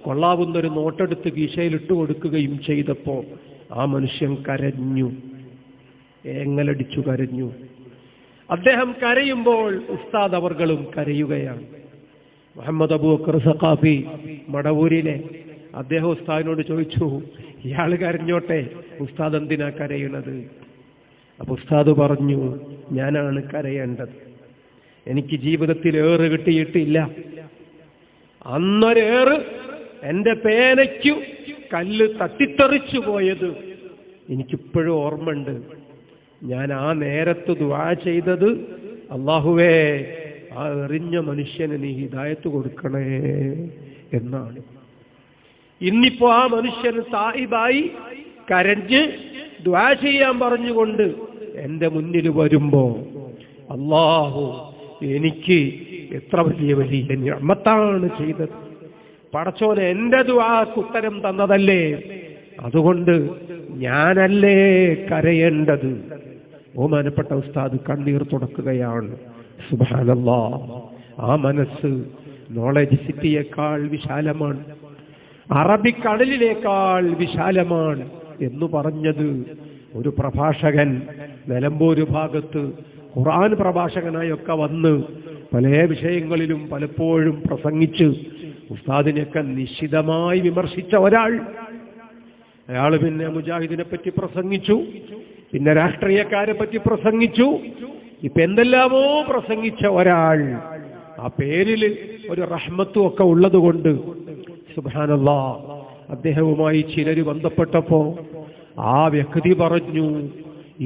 കൊള്ളാവുന്നൊരു നോട്ടെടുത്ത് കീശയിലിട്ട് കൊടുക്കുകയും ചെയ്തപ്പോ ആ മനുഷ്യൻ കരഞ്ഞു, ഏങ്ങലടിച്ചു കരഞ്ഞു. അദ്ദേഹം കരയുമ്പോൾ ഉസ്താദ് അവർകളും കരയുകയാണ്. മുഹമ്മദ് അബൂബക്കർ സഖാഫി മടവൂരിലെ അദ്ദേഹം ഉസ്താദിനോട് ചോദിച്ചു, ഇയാൾ കരഞ്ഞോട്ടെ, ഉസ്താദ് എന്തിനാ കരയണത്? അപ്പൊ ഉസ്താദ് പറഞ്ഞു, ഞാനാണ് കരയേണ്ടത്. എനിക്ക് ജീവിതത്തിൽ ഏറ് കിട്ടിയിട്ടില്ല. അന്നൊരേറ് എന്റെ പേനയ്ക്കു കല്ല് തട്ടിത്തെറിച്ചു പോയത് എനിക്കിപ്പോഴും ഓർമ്മയുണ്ട്. ഞാൻ ആ നേരത്ത് ദുആ ചെയ്തത്, അല്ലാഹുവേ ആ എറിഞ്ഞ മനുഷ്യന് നീ ഹിദായത്ത് കൊടുക്കണേ എന്നാണ്. ഇന്നിപ്പോ ആ മനുഷ്യന് തായിബായി കരഞ്ഞ് ദുആ ചെയ്യാൻ പറഞ്ഞുകൊണ്ട് എന്റെ മുന്നിൽ വരുമ്പോ അല്ലാഹു എനിക്ക് എത്ര വലിയ വലിയ നിഅമത്താണ് ചെയ്തത്. പടച്ചോനെ എന്റെ ദുആക്ക് ഉത്തരം തന്നതല്ലേ, അതുകൊണ്ട് ഞാനല്ലേ കരയേണ്ടത്. ബഹുമാനപ്പെട്ട ഉസ്താദ് കണ്ണീർ തുടക്കുകയാണ്. സുബ്ഹാനല്ലാഹ്, ആ മനസ്സ് നോളജ് സിറ്റിയേക്കാൾ വിശാലമാണ്, അറബിക്കടലിനേക്കാൾ വിശാലമാണ് എന്ന് പറഞ്ഞത് ഒരു പ്രഭാഷകൻ നിലമ്പൂര് ഭാഗത്ത് ഖുർആൻ പ്രഭാഷകനായൊക്കെ വന്ന് പല വിഷയങ്ങളിലും പലപ്പോഴും പ്രസംഗിച്ച് ഉസ്താദിനെയൊക്കെ നിശിതമായി വിമർശിച്ച ഒരാൾ. അയാൾ പിന്നെ മുജാഹിദിനെ പറ്റി പ്രസംഗിച്ചു, പിന്നെ രാഷ്ട്രീയക്കാരെ പറ്റി പ്രസംഗിച്ചു, ഇപ്പൊ എന്തെല്ലാമോ പ്രസംഗിച്ച ഒരാൾ. ആ പേരിൽ ഒരു റഹ്മത്തും ഒക്കെ ഉള്ളത് കൊണ്ട് സുബ്ഹാനല്ലാഹ്, അദ്ദേഹവുമായി ചിലര് ബന്ധപ്പെട്ടപ്പോ ആ വ്യക്തി പറഞ്ഞു,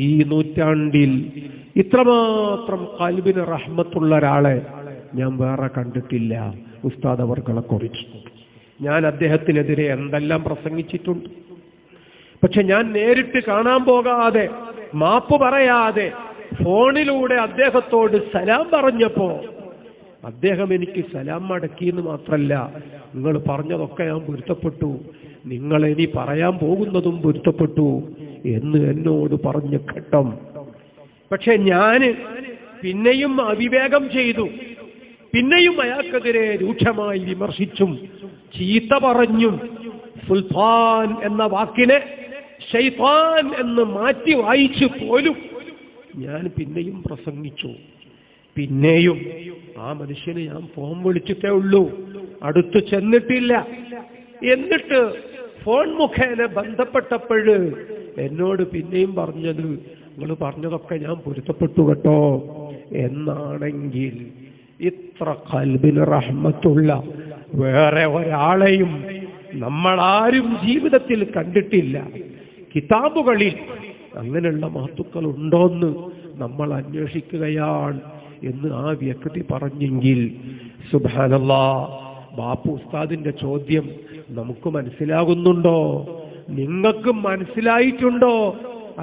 ഈ നൂറ്റാണ്ടിൽ ഇത്രമാത്രം ഖൽബിന് റഹ്മത്തുള്ള ഒരാളെ ഞാൻ വേറെ കണ്ടിട്ടില്ല ഉസ്താദ് അവർകളെ കുറിച്ച്. ഞാൻ അദ്ദേഹത്തിനെതിരെ എന്തെല്ലാം പ്രസംഗിച്ചിട്ടുണ്ട്, പക്ഷെ ഞാൻ നേരിട്ട് കാണാൻ പോകാതെ മാപ്പ് പറയാതെ ഫോണിലൂടെ അദ്ദേഹത്തോട് സലാം പറഞ്ഞപ്പോ അദ്ദേഹം എനിക്ക് സലാം മടക്കിയെന്ന് മാത്രല്ല, നിങ്ങൾ പറഞ്ഞതൊക്കെ ഞാൻ പൊരുത്തപ്പെട്ടു, നിങ്ങൾ ഇനി പറയാൻ പോകുന്നതും പൊരുത്തപ്പെട്ടു എന്ന് എന്നോട് പറഞ്ഞ ഘട്ടം. പക്ഷെ ഞാന് പിന്നെയും അവിവേകം ചെയ്തു, പിന്നെയും അയാൾക്കെതിരെ രൂക്ഷമായി വിമർശിച്ചും ചീത്ത പറഞ്ഞും സുൽത്താൻ എന്ന വാക്കിനെ ശൈത്താൻ എന്ന് മാറ്റി വായിച്ചു പോലും ഞാൻ പിന്നെയും പ്രസംഗിച്ചു. പിന്നെയും ആ മനുഷ്യന് ഞാൻ ഫോൺ വിളിച്ചിട്ടേ ഉള്ളൂ, അടുത്ത് ചെന്നിട്ടില്ല. എന്നിട്ട് ഫോൺ മുഖേന ബന്ധപ്പെട്ടപ്പോഴ് എന്നോട് പിന്നെയും പറഞ്ഞത്, നിങ്ങൾ പറഞ്ഞതൊക്കെ ഞാൻ പൊരുത്തപ്പെട്ടു കേട്ടോ എന്നാണെങ്കിൽ ഇത്ര ഖൽബിന് റഹ്മത്തുള്ള വേറെ ഒരാളെയും നമ്മളാരും ജീവിതത്തിൽ കണ്ടിട്ടില്ല. കിതാബുകളിൽ അങ്ങനെയുള്ള മഹത്തുക്കൾ ഉണ്ടോന്ന് നമ്മൾ അന്വേഷിക്കുകയാണ് എന്ന് ആ വ്യക്തി പറഞ്ഞെങ്കിൽ സുബ്ഹാനല്ലാഹ്, ബാപ്പു ഉസ്താദിന്റെ ചോദ്യം നമുക്ക് മനസ്സിലാകുന്നുണ്ടോ? നിങ്ങൾക്ക് മനസ്സിലായിട്ടുണ്ടോ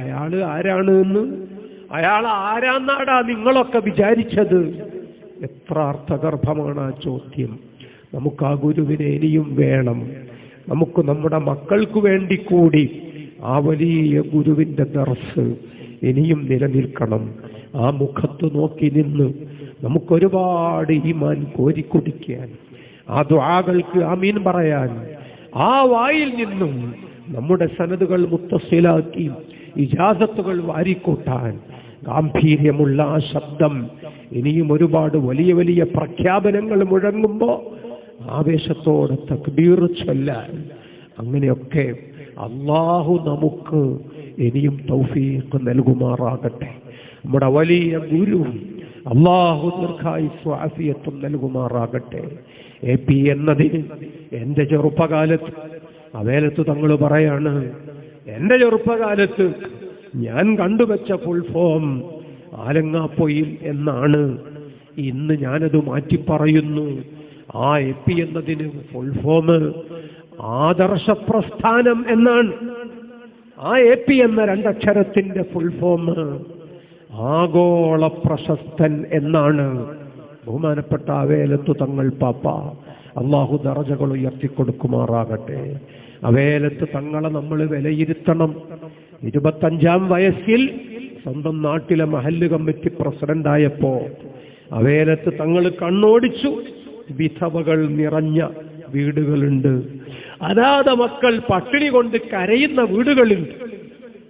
അയാള് ആരാണ് എന്ന്? അയാൾ ആരാന്നാടാ നിങ്ങളൊക്കെ വിചാരിച്ചത്? എത്ര അർത്ഥഗർഭമാണ് ആ ചോദ്യം. നമുക്ക് ആ ഗുരുവിനെ ഇനിയും വേണം. നമുക്ക് നമ്മുടെ മക്കൾക്ക് വേണ്ടി കൂടി ആ വലിയ ഗുരുവിന്റെ ദർസ് ഇനിയും നിലനിൽക്കണം. ആ മുഖത്ത് നോക്കി നിന്ന് നമുക്കൊരുപാട് ഈമാൻ കോരിക്കുടിക്കാൻ, ആ ദുആകൾക്ക് ആമീൻ പറയാൻ, ആ വായിൽ നിന്നും നമ്മുടെ സനദുകൾ മുത്തസിലാക്കി ഇജാസത്തുകൾ വാരിക്കൂട്ടാൻ ഗാംഭീര്യമുള്ള ആ ശബ്ദം ഇനിയും ഒരുപാട് വലിയ വലിയ പ്രഖ്യാപനങ്ങൾ മുഴങ്ങുമ്പോ ആവേശത്തോടെ തക്ബീർ ചൊല്ലാൻ. അങ്ങനെയൊക്കെ അള്ളാഹു നമുക്ക് ഇനിയും തൗഫീഖ് നൽകുമാറാകട്ടെ. നമ്മുടെ വലിയ ഗുരു അള്ളാഹു ദീർഘായുസ്സും ആഫിയത്തും നൽകുമാറാകട്ടെ. AP എന്നതിന് എൻ്റെ ചെറുപ്പകാലത്ത് അവേലത്ത് തങ്ങൾ പറയാണ്, എൻ്റെ ചെറുപ്പകാലത്ത് ഞാൻ കണ്ടുവച്ച ഫുൾ ഫോം ആലങ്ങാപ്പൊയിൽ എന്നാണ്. ഇന്ന് ഞാനത് മാറ്റി പറയുന്നു. ആ AP എന്നതിന് ഫുൾ ഫോം ആദർശ പ്രസ്ഥാനം എന്നാണ്. ആ AP എന്ന രണ്ടക്ഷരത്തിന്റെ ഫുൾ ഫോം ആഗോള പ്രശസ്തൻ എന്നാണ്. ബഹുമാനപ്പെട്ട അവേലത്ത് തങ്ങൾ പാപ്പ അള്ളാഹു ദറജകൾ ഉയർത്തിക്കൊടുക്കുമാറാകട്ടെ. അവേലത്ത് തങ്ങളെ നമ്മൾ വിലയിരുത്തണം. 25-ാം വയസ്സിൽ സ്വന്തം നാട്ടിലെ മഹല്ല് കമ്മിറ്റി പ്രസിഡന്റായപ്പോ അവേലത്ത് തങ്ങൾ കണ്ണോടിച്ചു. വിധവകൾ നിറഞ്ഞ വീടുകളുണ്ട്, അനാഥ മക്കൾ പട്ടിണി കൊണ്ട് കരയുന്ന വീടുകളുണ്ട്.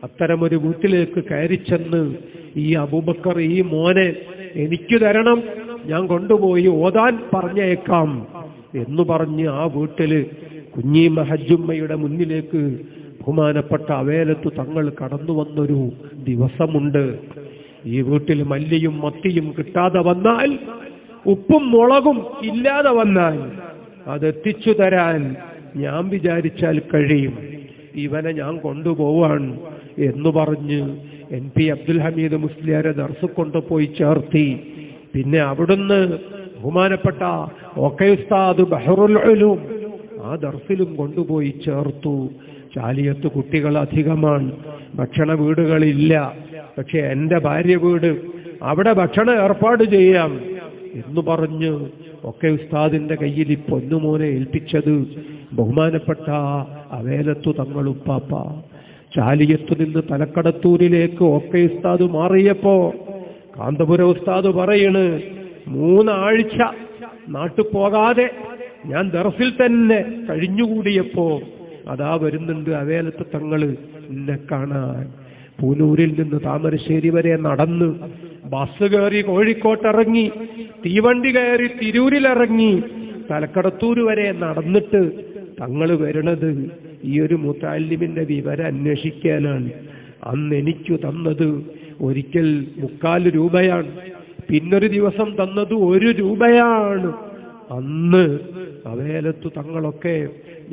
അത്തരമൊരു വീട്ടിലേക്ക് കയറിച്ചെന്ന് ഈ അബൂബക്കർ ഈ മോനെ എനിക്ക് തരണം, ഞാൻ കൊണ്ടുപോയി ഓതാൻ പറഞ്ഞേക്കാം എന്ന് പറഞ്ഞ് ആ വീട്ടില് കുഞ്ഞീമ ഹജ്ജുമ്മയുടെ മുന്നിലേക്ക് ബഹുമാനപ്പെട്ട അവേലത്ത് തങ്ങൾ കടന്നു വന്നൊരു ദിവസമുണ്ട്. ഈ വീട്ടിൽ മല്ലിയും മത്തിയും കിട്ടാതെ വന്നാൽ, ഉപ്പും മുളകും ഇല്ലാതെ വന്നാൽ അതെത്തിച്ചു തരാൻ ഞാൻ വിചാരിച്ചാൽ കഴിയും. ഇവനെ ഞാൻ കൊണ്ടുപോവാൻ എന്ന് പറഞ്ഞ് NP അബ്ദുൽ ഹമീദ് മുസ്ലിയാരെ ദർസ് കൊണ്ടുപോയി ചേർത്തി. പിന്നെ അവിടുന്ന് ബഹുമാനപ്പെട്ട ഉസ്താദ് ബഹറുൽ ഉലൂം ആ ദർസിലും കൊണ്ടുപോയി ചേർത്തു. ചാലിയത്ത് കുട്ടികൾ അധികമാണ്, ഭക്ഷണ വീടുകളില്ല. പക്ഷെ എൻ്റെ ഭാര്യ വീട്, അവിടെ ഭക്ഷണം ഏർപ്പാട് ചെയ്യാം എന്ന് പറഞ്ഞ് ഉസ്താദിന്റെ കയ്യിൽ ഈ പൊന്നുമോനെ ഏൽപ്പിച്ചത് ബഹുമാനപ്പെട്ട അവേലത്തു തങ്ങളുപ്പാപ്പ. ചാലിയത്തു നിന്ന് തലക്കടത്തൂരിലേക്ക് ഉസ്താദ് മാറിയപ്പോ കാന്തപുര ഉസ്താദ് പറയണ്, 3 ആഴ്ച നാട്ടു പോകാതെ ഞാൻ ദർസിൽ തന്നെ കഴിഞ്ഞുകൂടിയപ്പോ അതാ വരുന്നുണ്ട് അവേലത്ത് തങ്ങള് എന്നെ കാണാൻ. പൂനൂരിൽ നിന്ന് താമരശ്ശേരി വരെ നടന്ന്, ബസ് കയറി കോഴിക്കോട്ടിറങ്ങി, തീവണ്ടി കയറി തിരൂരിലിറങ്ങി, തലക്കടത്തൂർ വരെ നടന്നിട്ട് തങ്ങള് വരണത് ഈ ഒരു മുത്തഅല്ലിമിന്റെ വിവരം അന്വേഷിക്കാനാണ്. അന്ന് എനിക്ക് തന്നത് ഒരിക്കൽ 3/4 രൂപയാണ്, പിന്നൊരു ദിവസം തന്നത് 1 രൂപയാണ്. അന്ന് അവേലത്തു തങ്ങളൊക്കെ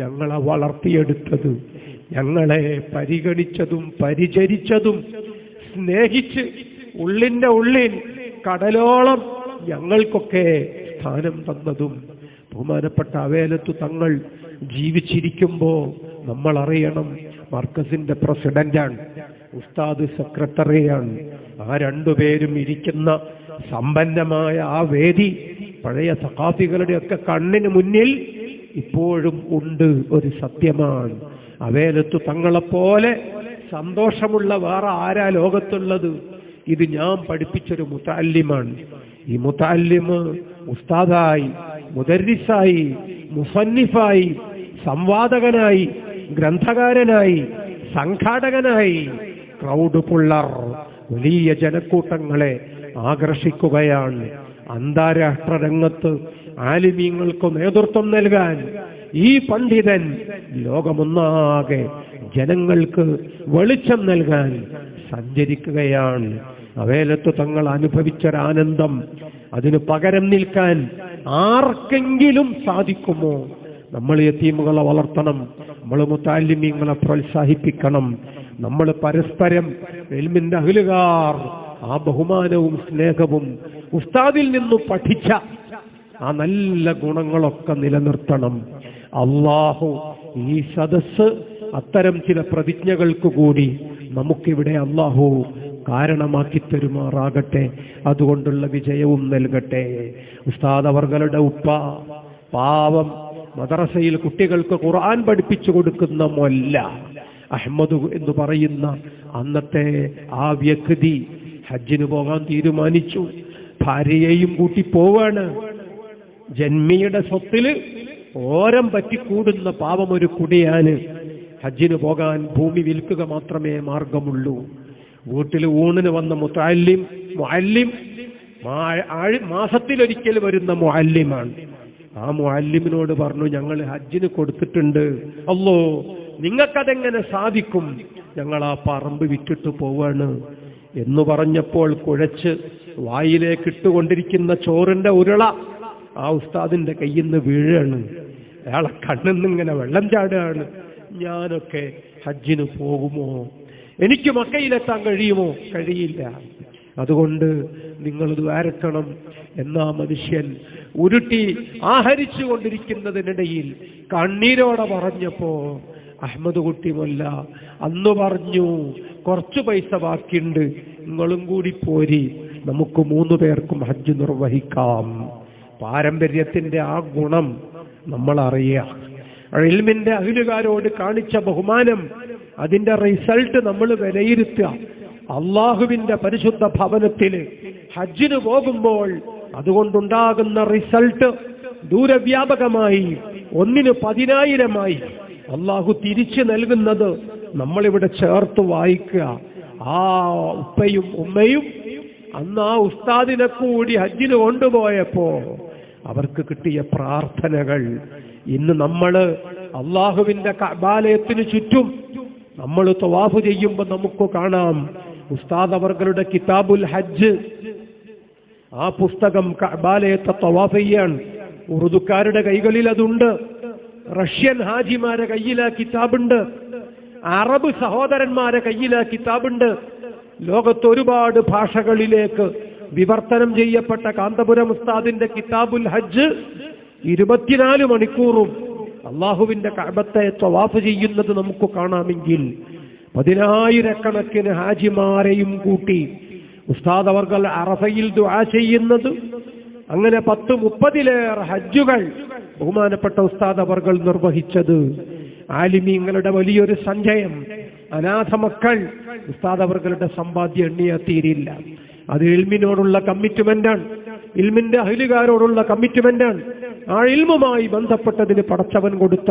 ഞങ്ങളെ വളർത്തിയെടുത്തത്, ഞങ്ങളെ പരിഗണിച്ചതും പരിചരിച്ചതും സ്നേഹിച്ച് ഉള്ളിന്റെ ഉള്ളിൽ കടലോളം ഞങ്ങൾക്കൊക്കെ സ്ഥാനം തന്നതും ബഹുമാനപ്പെട്ട അവേലത്തു തങ്ങൾ ജീവിച്ചിരിക്കുമ്പോ നമ്മൾ അറിയണം, മർക്കസിന്റെ പ്രസിഡന്റാണ്, ഉസ്താദ് സെക്രട്ടറിയാണ്. ആ രണ്ടുപേരും ഇരിക്കുന്ന സമ്പന്നമായ ആ വേദി പഴയ സഖാഫികളുടെ ഒക്കെ കണ്ണിന് മുന്നിൽ ഇപ്പോഴും ഉണ്ട്. ഒരു സത്യമാണ്, അവേലത്തു തങ്ങളെപ്പോലെ സന്തോഷമുള്ള വേറെ ആരാ ലോകത്തുള്ളത്? ഇത് ഞാൻ പഠിപ്പിച്ചൊരു മുതഅല്ലിമാണ്. ഈ മുതഅല്ലിമ് ഉസ്താദായി, മുദർരിസായി, മുസന്നിഫായി, സംവാദകനായി, ഗ്രന്ഥകാരനായി, സംഘാടകനായി ക്രൗഡ് പുള്ളർ, വലിയ ജനക്കൂട്ടങ്ങളെ ആകർഷിക്കുകയാണ്. അന്താരാഷ്ട്ര രംഗത്ത് ആലിമീങ്ങൾക്ക് നേതൃത്വം നൽകാൻ ഈ പണ്ഡിതൻ ലോകമൊന്നാകെ ജനങ്ങൾക്ക് വെളിച്ചം നൽകാൻ സഞ്ചരിക്കുകയാണ്. അവേലത്ത് തങ്ങൾ അനുഭവിച്ചൊരാനന്ദം അതിന് പകരം നിൽക്കാൻ ആർക്കെങ്കിലും സാധിക്കുമോ? നമ്മൾ യതീമുകളെ വളർത്തണം, നമ്മൾ മുതഅല്ലിമീങ്ങളെ പ്രോത്സാഹിപ്പിക്കണം, നമ്മൾ പരസ്പരം ഇൽമിന്റെ അഹ്ലുകാർ ആ ബഹുമാനവും സ്നേഹവും ഉസ്താദിൽ നിന്ന് പഠിച്ച ആ നല്ല ഗുണങ്ങളൊക്കെ നിലനിർത്തണം. അള്ളാഹു ഈ സദസ്സ് അത്തരം ചില പ്രതിജ്ഞകൾക്ക് കൂടി നമുക്കിവിടെ അള്ളാഹു കാരണമാക്കി തരുമാറാകട്ടെ. അതുകൊണ്ടുള്ള വിജയവും നൽകട്ടെ. ഉസ്താദ് അവർകളുടെ ഉപ്പ പാവം മദ്രസയിൽ കുട്ടികൾക്ക് ഖുർആൻ പഠിപ്പിച്ചു കൊടുക്കുന്ന മൊല്ല അഹമ്മദ് എന്ന് പറയുന്ന അന്നത്തെ ആ വ്യക്തി ഹജ്ജിന് പോകാൻ തീരുമാനിച്ചു. ഭാര്യയെയും കൂട്ടി പോവാണ്. ജന്മിയുടെ സ്വത്തില് ഓരം പറ്റിക്കൂടുന്ന പാവമൊരു കുടിയാന്. ഹജ്ജിന് പോകാൻ ഭൂമി വിൽക്കുക മാത്രമേ മാർഗമുള്ളൂ. വീട്ടിൽ ഊണിന് വന്ന മുതഅല്ലിം മാസത്തിലൊരിക്കൽ വരുന്ന മുഅല്ലിമാണ്. ആ മുഅല്ലിമിനോട് പറഞ്ഞു, ഞങ്ങൾ ഹജ്ജിന് കൊടുത്തിട്ടുണ്ട്. അല്ലോ, നിങ്ങൾക്കതെങ്ങനെ സാധിക്കും? ഞങ്ങൾ ആ പറമ്പ് വിറ്റിട്ട് പോവാണ് എന്ന് പറഞ്ഞപ്പോൾ കുഴച്ച് വായിലേക്ക് ഇട്ടുകൊണ്ടിരിക്കുന്ന ചോറിന്റെ ഉരുള ആ ഉസ്താദിന്റെ കയ്യിൽ നിന്ന് വീഴാണ്. അയാളെ കണ്ണിൽ നിന്നിങ്ങനെ വെള്ളം ചാടുകയാണ്. ഞാനൊക്കെ ഹജ്ജിന് പോകുമോ? എനിക്ക് മക്കയിലെത്താൻ കഴിയുമോ? കഴിയില്ല. അതുകൊണ്ട് നിങ്ങൾ ദ്വാരക്കണം. എന്നാ മനുഷ്യൻ ഉരുട്ടി ആഹരിച്ചു കൊണ്ടിരിക്കുന്നതിനിടയിൽ കണ്ണീരോടെ പറഞ്ഞപ്പോ അഹമ്മദ് കുട്ടി മൊല്ല അന്ന് പറഞ്ഞു, കുറച്ചു പൈസ ബാക്കിയുണ്ട്, നിങ്ങളും കൂടി പോരി, നമുക്ക് 3 പേർക്കും ഹജ്ജ് നിർവഹിക്കാം. പാരമ്പര്യത്തിന്റെ ആ ഗുണം നമ്മൾ അറിയുക. ഇൽമിന്റെ അഹ്ലുകാരോട് കാണിച്ച ബഹുമാനം, അതിന്റെ റിസൾട്ട് നമ്മൾ വിലയിരുത്തുക. അള്ളാഹുവിന്റെ പരിശുദ്ധ ഭവനത്തിന് ഹജ്ജിന് പോകുമ്പോൾ അതുകൊണ്ടുണ്ടാകുന്ന റിസൾട്ട് ദൂരവ്യാപകമായി, 1ന് 10,000 അള്ളാഹു തിരിച്ചു നൽകുന്നത് നമ്മളിവിടെ ചേർത്ത് വായിക്കുക. ആ ഉപ്പയും ഉമ്മയും അന്ന് ആ ഉസ്താദിനെ കൂടി ഹജ്ജിന് കൊണ്ടുപോയപ്പോ അവർക്ക് കിട്ടിയ പ്രാർത്ഥനകൾ ഇന്ന് നമ്മൾ അള്ളാഹുവിന്റെ കഅബാലയത്തിന് ചുറ്റും നമ്മൾ തവാഫ് ചെയ്യുമ്പോൾ നമുക്ക് കാണാം. ഉസ്താദ് അവരുടെ കിതാബുൽ ഹജ്ജ്, ആ പുസ്തകം കഅബാലയത്തെ തവാഫ് ചെയ്യാൻ ഉറുദുക്കാരുടെ കൈകളിൽ അതുണ്ട്. റഷ്യൻ ഹാജിമാരെ കയ്യിൽ ആ കിതാബുണ്ട്. അറബ് സഹോദരന്മാരെ കയ്യിൽ ആ കിതാബുണ്ട്. ലോകത്ത് ഒരുപാട് ഭാഷകളിലേക്ക് വിവർത്തനം ചെയ്യപ്പെട്ട കാന്തപുരം ഉസ്താദിന്റെ കിതാബുൽ ഹജ്ജ് 24 മണിക്കൂറും അള്ളാഹുവിന്റെ കഅബത്തെ തവാഫ് ചെയ്യുന്നത് നമുക്ക് കാണാമെങ്കിൽ 10,000 ഹാജിമാരെയും കൂട്ടി ഉസ്താദ് അവർകൾ അറഫയിൽ ദുആ ചെയ്യുന്നത്, അങ്ങനെ 10-30 ഹജ്ജുകൾ ബഹുമാനപ്പെട്ട ഉസ്താദ് അവർകൾ നിർവഹിച്ചത്, ആലിമീങ്ങളുടെ വലിയൊരു സഞ്ചയം, അനാഥ മക്കൾ, ഉസ്താദ് അവർകളുടെ സമ്പാദ്യം എണ്ണിയാ തീരില്ല. അത് ഇൽമിനോടുള്ള കമ്മിറ്റ്മെന്റാണ്, ഇൽമിന്റെ അഹ്ലുകാരോടുള്ള കമ്മിറ്റ്മെന്റാണ്. ആ ഇൽമുമായി ബന്ധപ്പെട്ടതിന് പടച്ചവൻ കൊടുത്ത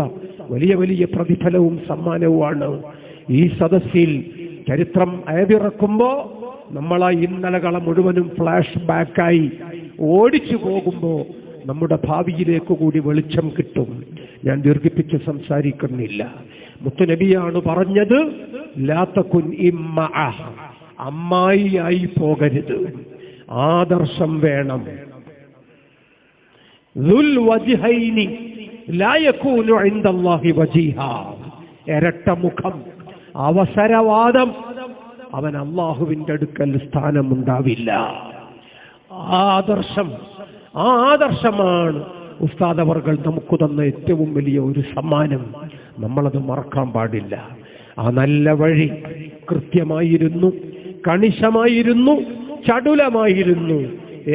വലിയ വലിയ പ്രതിഫലവും സമ്മാനവുമാണ്. ഈ സദസ്സിൽ ചരിത്രം അയവിറക്കുമ്പോ നമ്മളാ ഇന്നലകളെ മുഴുവനും ഫ്ലാഷ് ബാക്കായി ഓടിച്ചു പോകുമ്പോ നമ്മുടെ ഭാവിയിലേക്ക് കൂടി വെളിച്ചം കിട്ടും. ഞാൻ ദീർഘിപ്പിച്ച് സംസാരിക്കുന്നില്ല. മുത്തുനബിയാണ് പറഞ്ഞത്, ലാ തകുൻ ഇമ്മഅ, അമ്മായിയായി പോകരുത്, ആദർശം വേണം. ദുൽ വജ്ഹൈനി ലാ യകൂനു ഇൻദല്ലാഹി വജീഹാ, ഇരട്ട മുഖം, അവസരവാദം, അവൻ അള്ളാഹുവിന്റെ അടുക്കൽ സ്ഥാനമുണ്ടാവില്ല. ആദർശം, ആ ആദർശമാണ് ഉസ്താദ് അവർകൾ നമുക്ക് തന്ന ഏറ്റവും വലിയ ഒരു സമ്മാനം. നമ്മളത് മറക്കാൻ പാടില്ല. ആ നല്ല വഴി കൃത്യമായിരുന്നു, കണിശമായിരുന്നു, ചടുലമായിരുന്നു.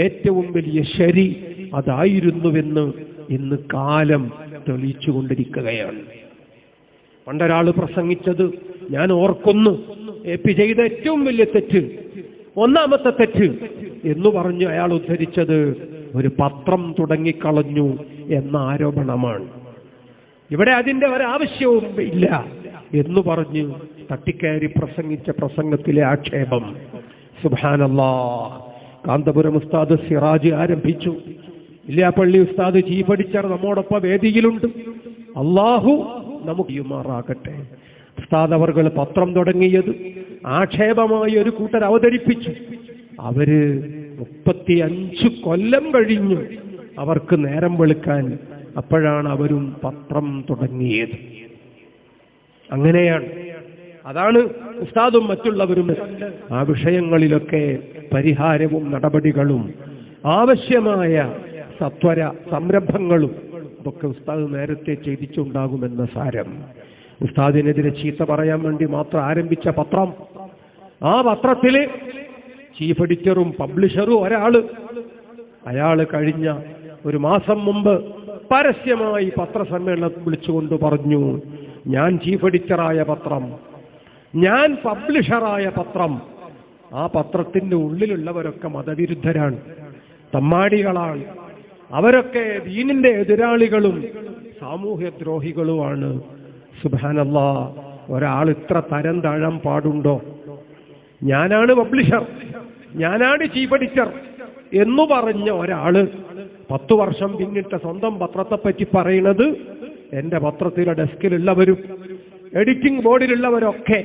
ഏറ്റവും വലിയ ശരി അതായിരുന്നുവെന്ന് ഇന്ന് കാലം തെളിയിച്ചുകൊണ്ടിരിക്കുകയാണ്. പണ്ടൊരാൾ പ്രസംഗിച്ചത് ഞാൻ ഓർക്കുന്നു, എപി ചെയ്ത ഏറ്റവും വലിയ തെറ്റ്, ഒന്നാമത്തെ തെറ്റ് എന്ന് പറഞ്ഞു അയാൾ ഉദ്ധരിച്ചത് ഒരു പത്രം തുടങ്ങിക്കളഞ്ഞു എന്ന ആരോപണമാണ്. ഇവിടെ അതിന്റെ ഒരാവശ്യവും ഇല്ല എന്ന് പറഞ്ഞ് തട്ടിക്കയറി പ്രസംഗിച്ച പ്രസംഗത്തിലെ ആക്ഷേപം. സുബ്ഹാനല്ലാഹ്. കാന്തപുരം ഉസ്താദ് സിറാജ് ആരംഭിച്ചു. ഇല്ലാപ്പള്ളി ഉസ്താദ് ചീഫ് എഡിറ്റർ നമ്മോടൊപ്പം വേദിയിലുണ്ട്. അള്ളാഹു നമുക്ക് യുമാറാകട്ടെ. ഉസ്താദ് അവർകൾ പത്രം തുടങ്ങിയത് ആക്ഷേപമായി ഒരു കൂട്ടർ അവതരിപ്പിച്ചു. അവര് 35 കൊല്ലം കഴിഞ്ഞു അവർക്ക് നേരം വെളുക്കാൻ. അപ്പോഴാണ് അവരും പത്രം തുടങ്ങിയത്. അങ്ങനെയാണ്. അതാണ് ഉസ്താദും മറ്റുള്ളവരും ആ വിഷയങ്ങളിലൊക്കെ പരിഹാരവും നടപടികളും ആവശ്യമായ സത്വര സംരംഭങ്ങളും അതൊക്കെ ഉസ്താദ് നേരത്തെ ചെയ്തിട്ടുണ്ടാകുമെന്ന സാരം. ഉസ്താദിനെതിരെ ചീത്ത പറയാൻ വേണ്ടി മാത്രം ആരംഭിച്ച പത്രം, ആ പത്രത്തില് ചീഫ് എഡിറ്ററും പബ്ലിഷറും ഒരാള്, അയാള് കഴിഞ്ഞ ഒരു മാസം മുമ്പ് പരസ്യമായി പത്രസമ്മേളനം വിളിച്ചുകൊണ്ട് പറഞ്ഞു, ഞാൻ ചീഫ് എഡിറ്ററായ പത്രം, ഞാൻ പബ്ലിഷറായ പത്രം. ആ പത്രത്തിന്റെ ഉള്ളിലുള്ളവരൊക്കെ മതവിരുദ്ധരാണ്, തമ്മാടികളാണ്, അവരൊക്കെ ദീനിന്റെ എതിരാളികളും സാമൂഹ്യ ദ്രോഹികളുമാണ്. സുബ്ഹാനല്ലാഹ്. ഒരാൾ ഇത്ര തരം താഴാൻ പാടുണ്ടോ? ഞാനാണ് പബ്ലിഷർ, ഞാനാണ് ചീഫ് എഡിറ്റർ എന്ന് പറഞ്ഞ ഒരാള് 10 വർഷം പിന്നിട്ട സ്വന്തം പത്രത്തെപ്പറ്റി പറയുന്നത് എൻ്റെ പത്രത്തിലെ ഡെസ്കിലുള്ളവരും എഡിറ്റിംഗ് ബോർഡിലുള്ളവരൊക്കെ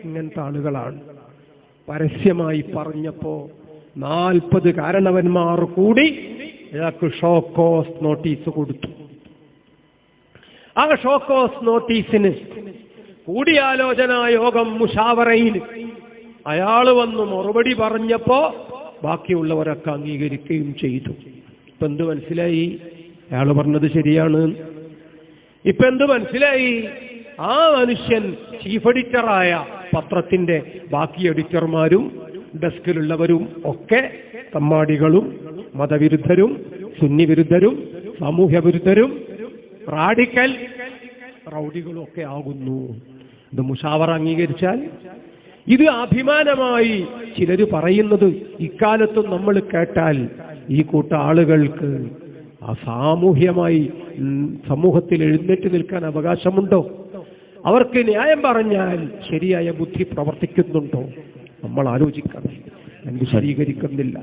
ഇങ്ങനത്തെ ആളുകളാണ്. പരസ്യമായി പറഞ്ഞപ്പോ 40 കാരണവന്മാർ കൂടി ഇയാൾക്ക് ഷോക്കോസ് നോട്ടീസ് കൊടുത്തു. ആ ഷോക്കോസ് നോട്ടീസിന് കൂടിയാലോചനാ യോഗം മുഷാവറയിൽ അയാൾ വന്ന് മറുപടി പറഞ്ഞപ്പോ ബാക്കിയുള്ളവരൊക്കെ അംഗീകരിക്കുകയും ചെയ്തു. ഇപ്പൊ എന്ത് മനസ്സിലായി? അയാൾ പറഞ്ഞത് ശരിയാണ്. ഇപ്പൊ എന്ത് മനസ്സിലായി? ആ മനുഷ്യൻ ചീഫ് എഡിറ്ററായ പത്രത്തിന്റെ ബാക്കി എഡിറ്റർമാരും ഡെസ്കിലുള്ളവരും ഒക്കെ തമ്മാടികളും മതവിരുദ്ധരും സുന്നി വിരുദ്ധരും സാമൂഹ്യ വിരുദ്ധരും റാഡിക്കൽ റൗഡികളും ഒക്കെ ആകുന്നു. ഇത് മുഷാവറ അംഗീകരിച്ചാൽ ഇത് അഭിമാനമായി ചിലർ പറയുന്നത് ഇക്കാലത്തും നമ്മൾ കേട്ടാൽ ഈ കൂട്ട ആളുകൾക്ക് ആ സാമൂഹ്യമായി സമൂഹത്തിൽ എഴുന്നേറ്റ് നിൽക്കാൻ അവകാശമുണ്ടോ? അവർക്ക് ന്യായം പറഞ്ഞാൽ ശരിയായ ബുദ്ധി പ്രവർത്തിക്കുന്നുണ്ടോ? നമ്മൾ ആലോചിക്കണം. വിശദീകരിക്കുന്നില്ല.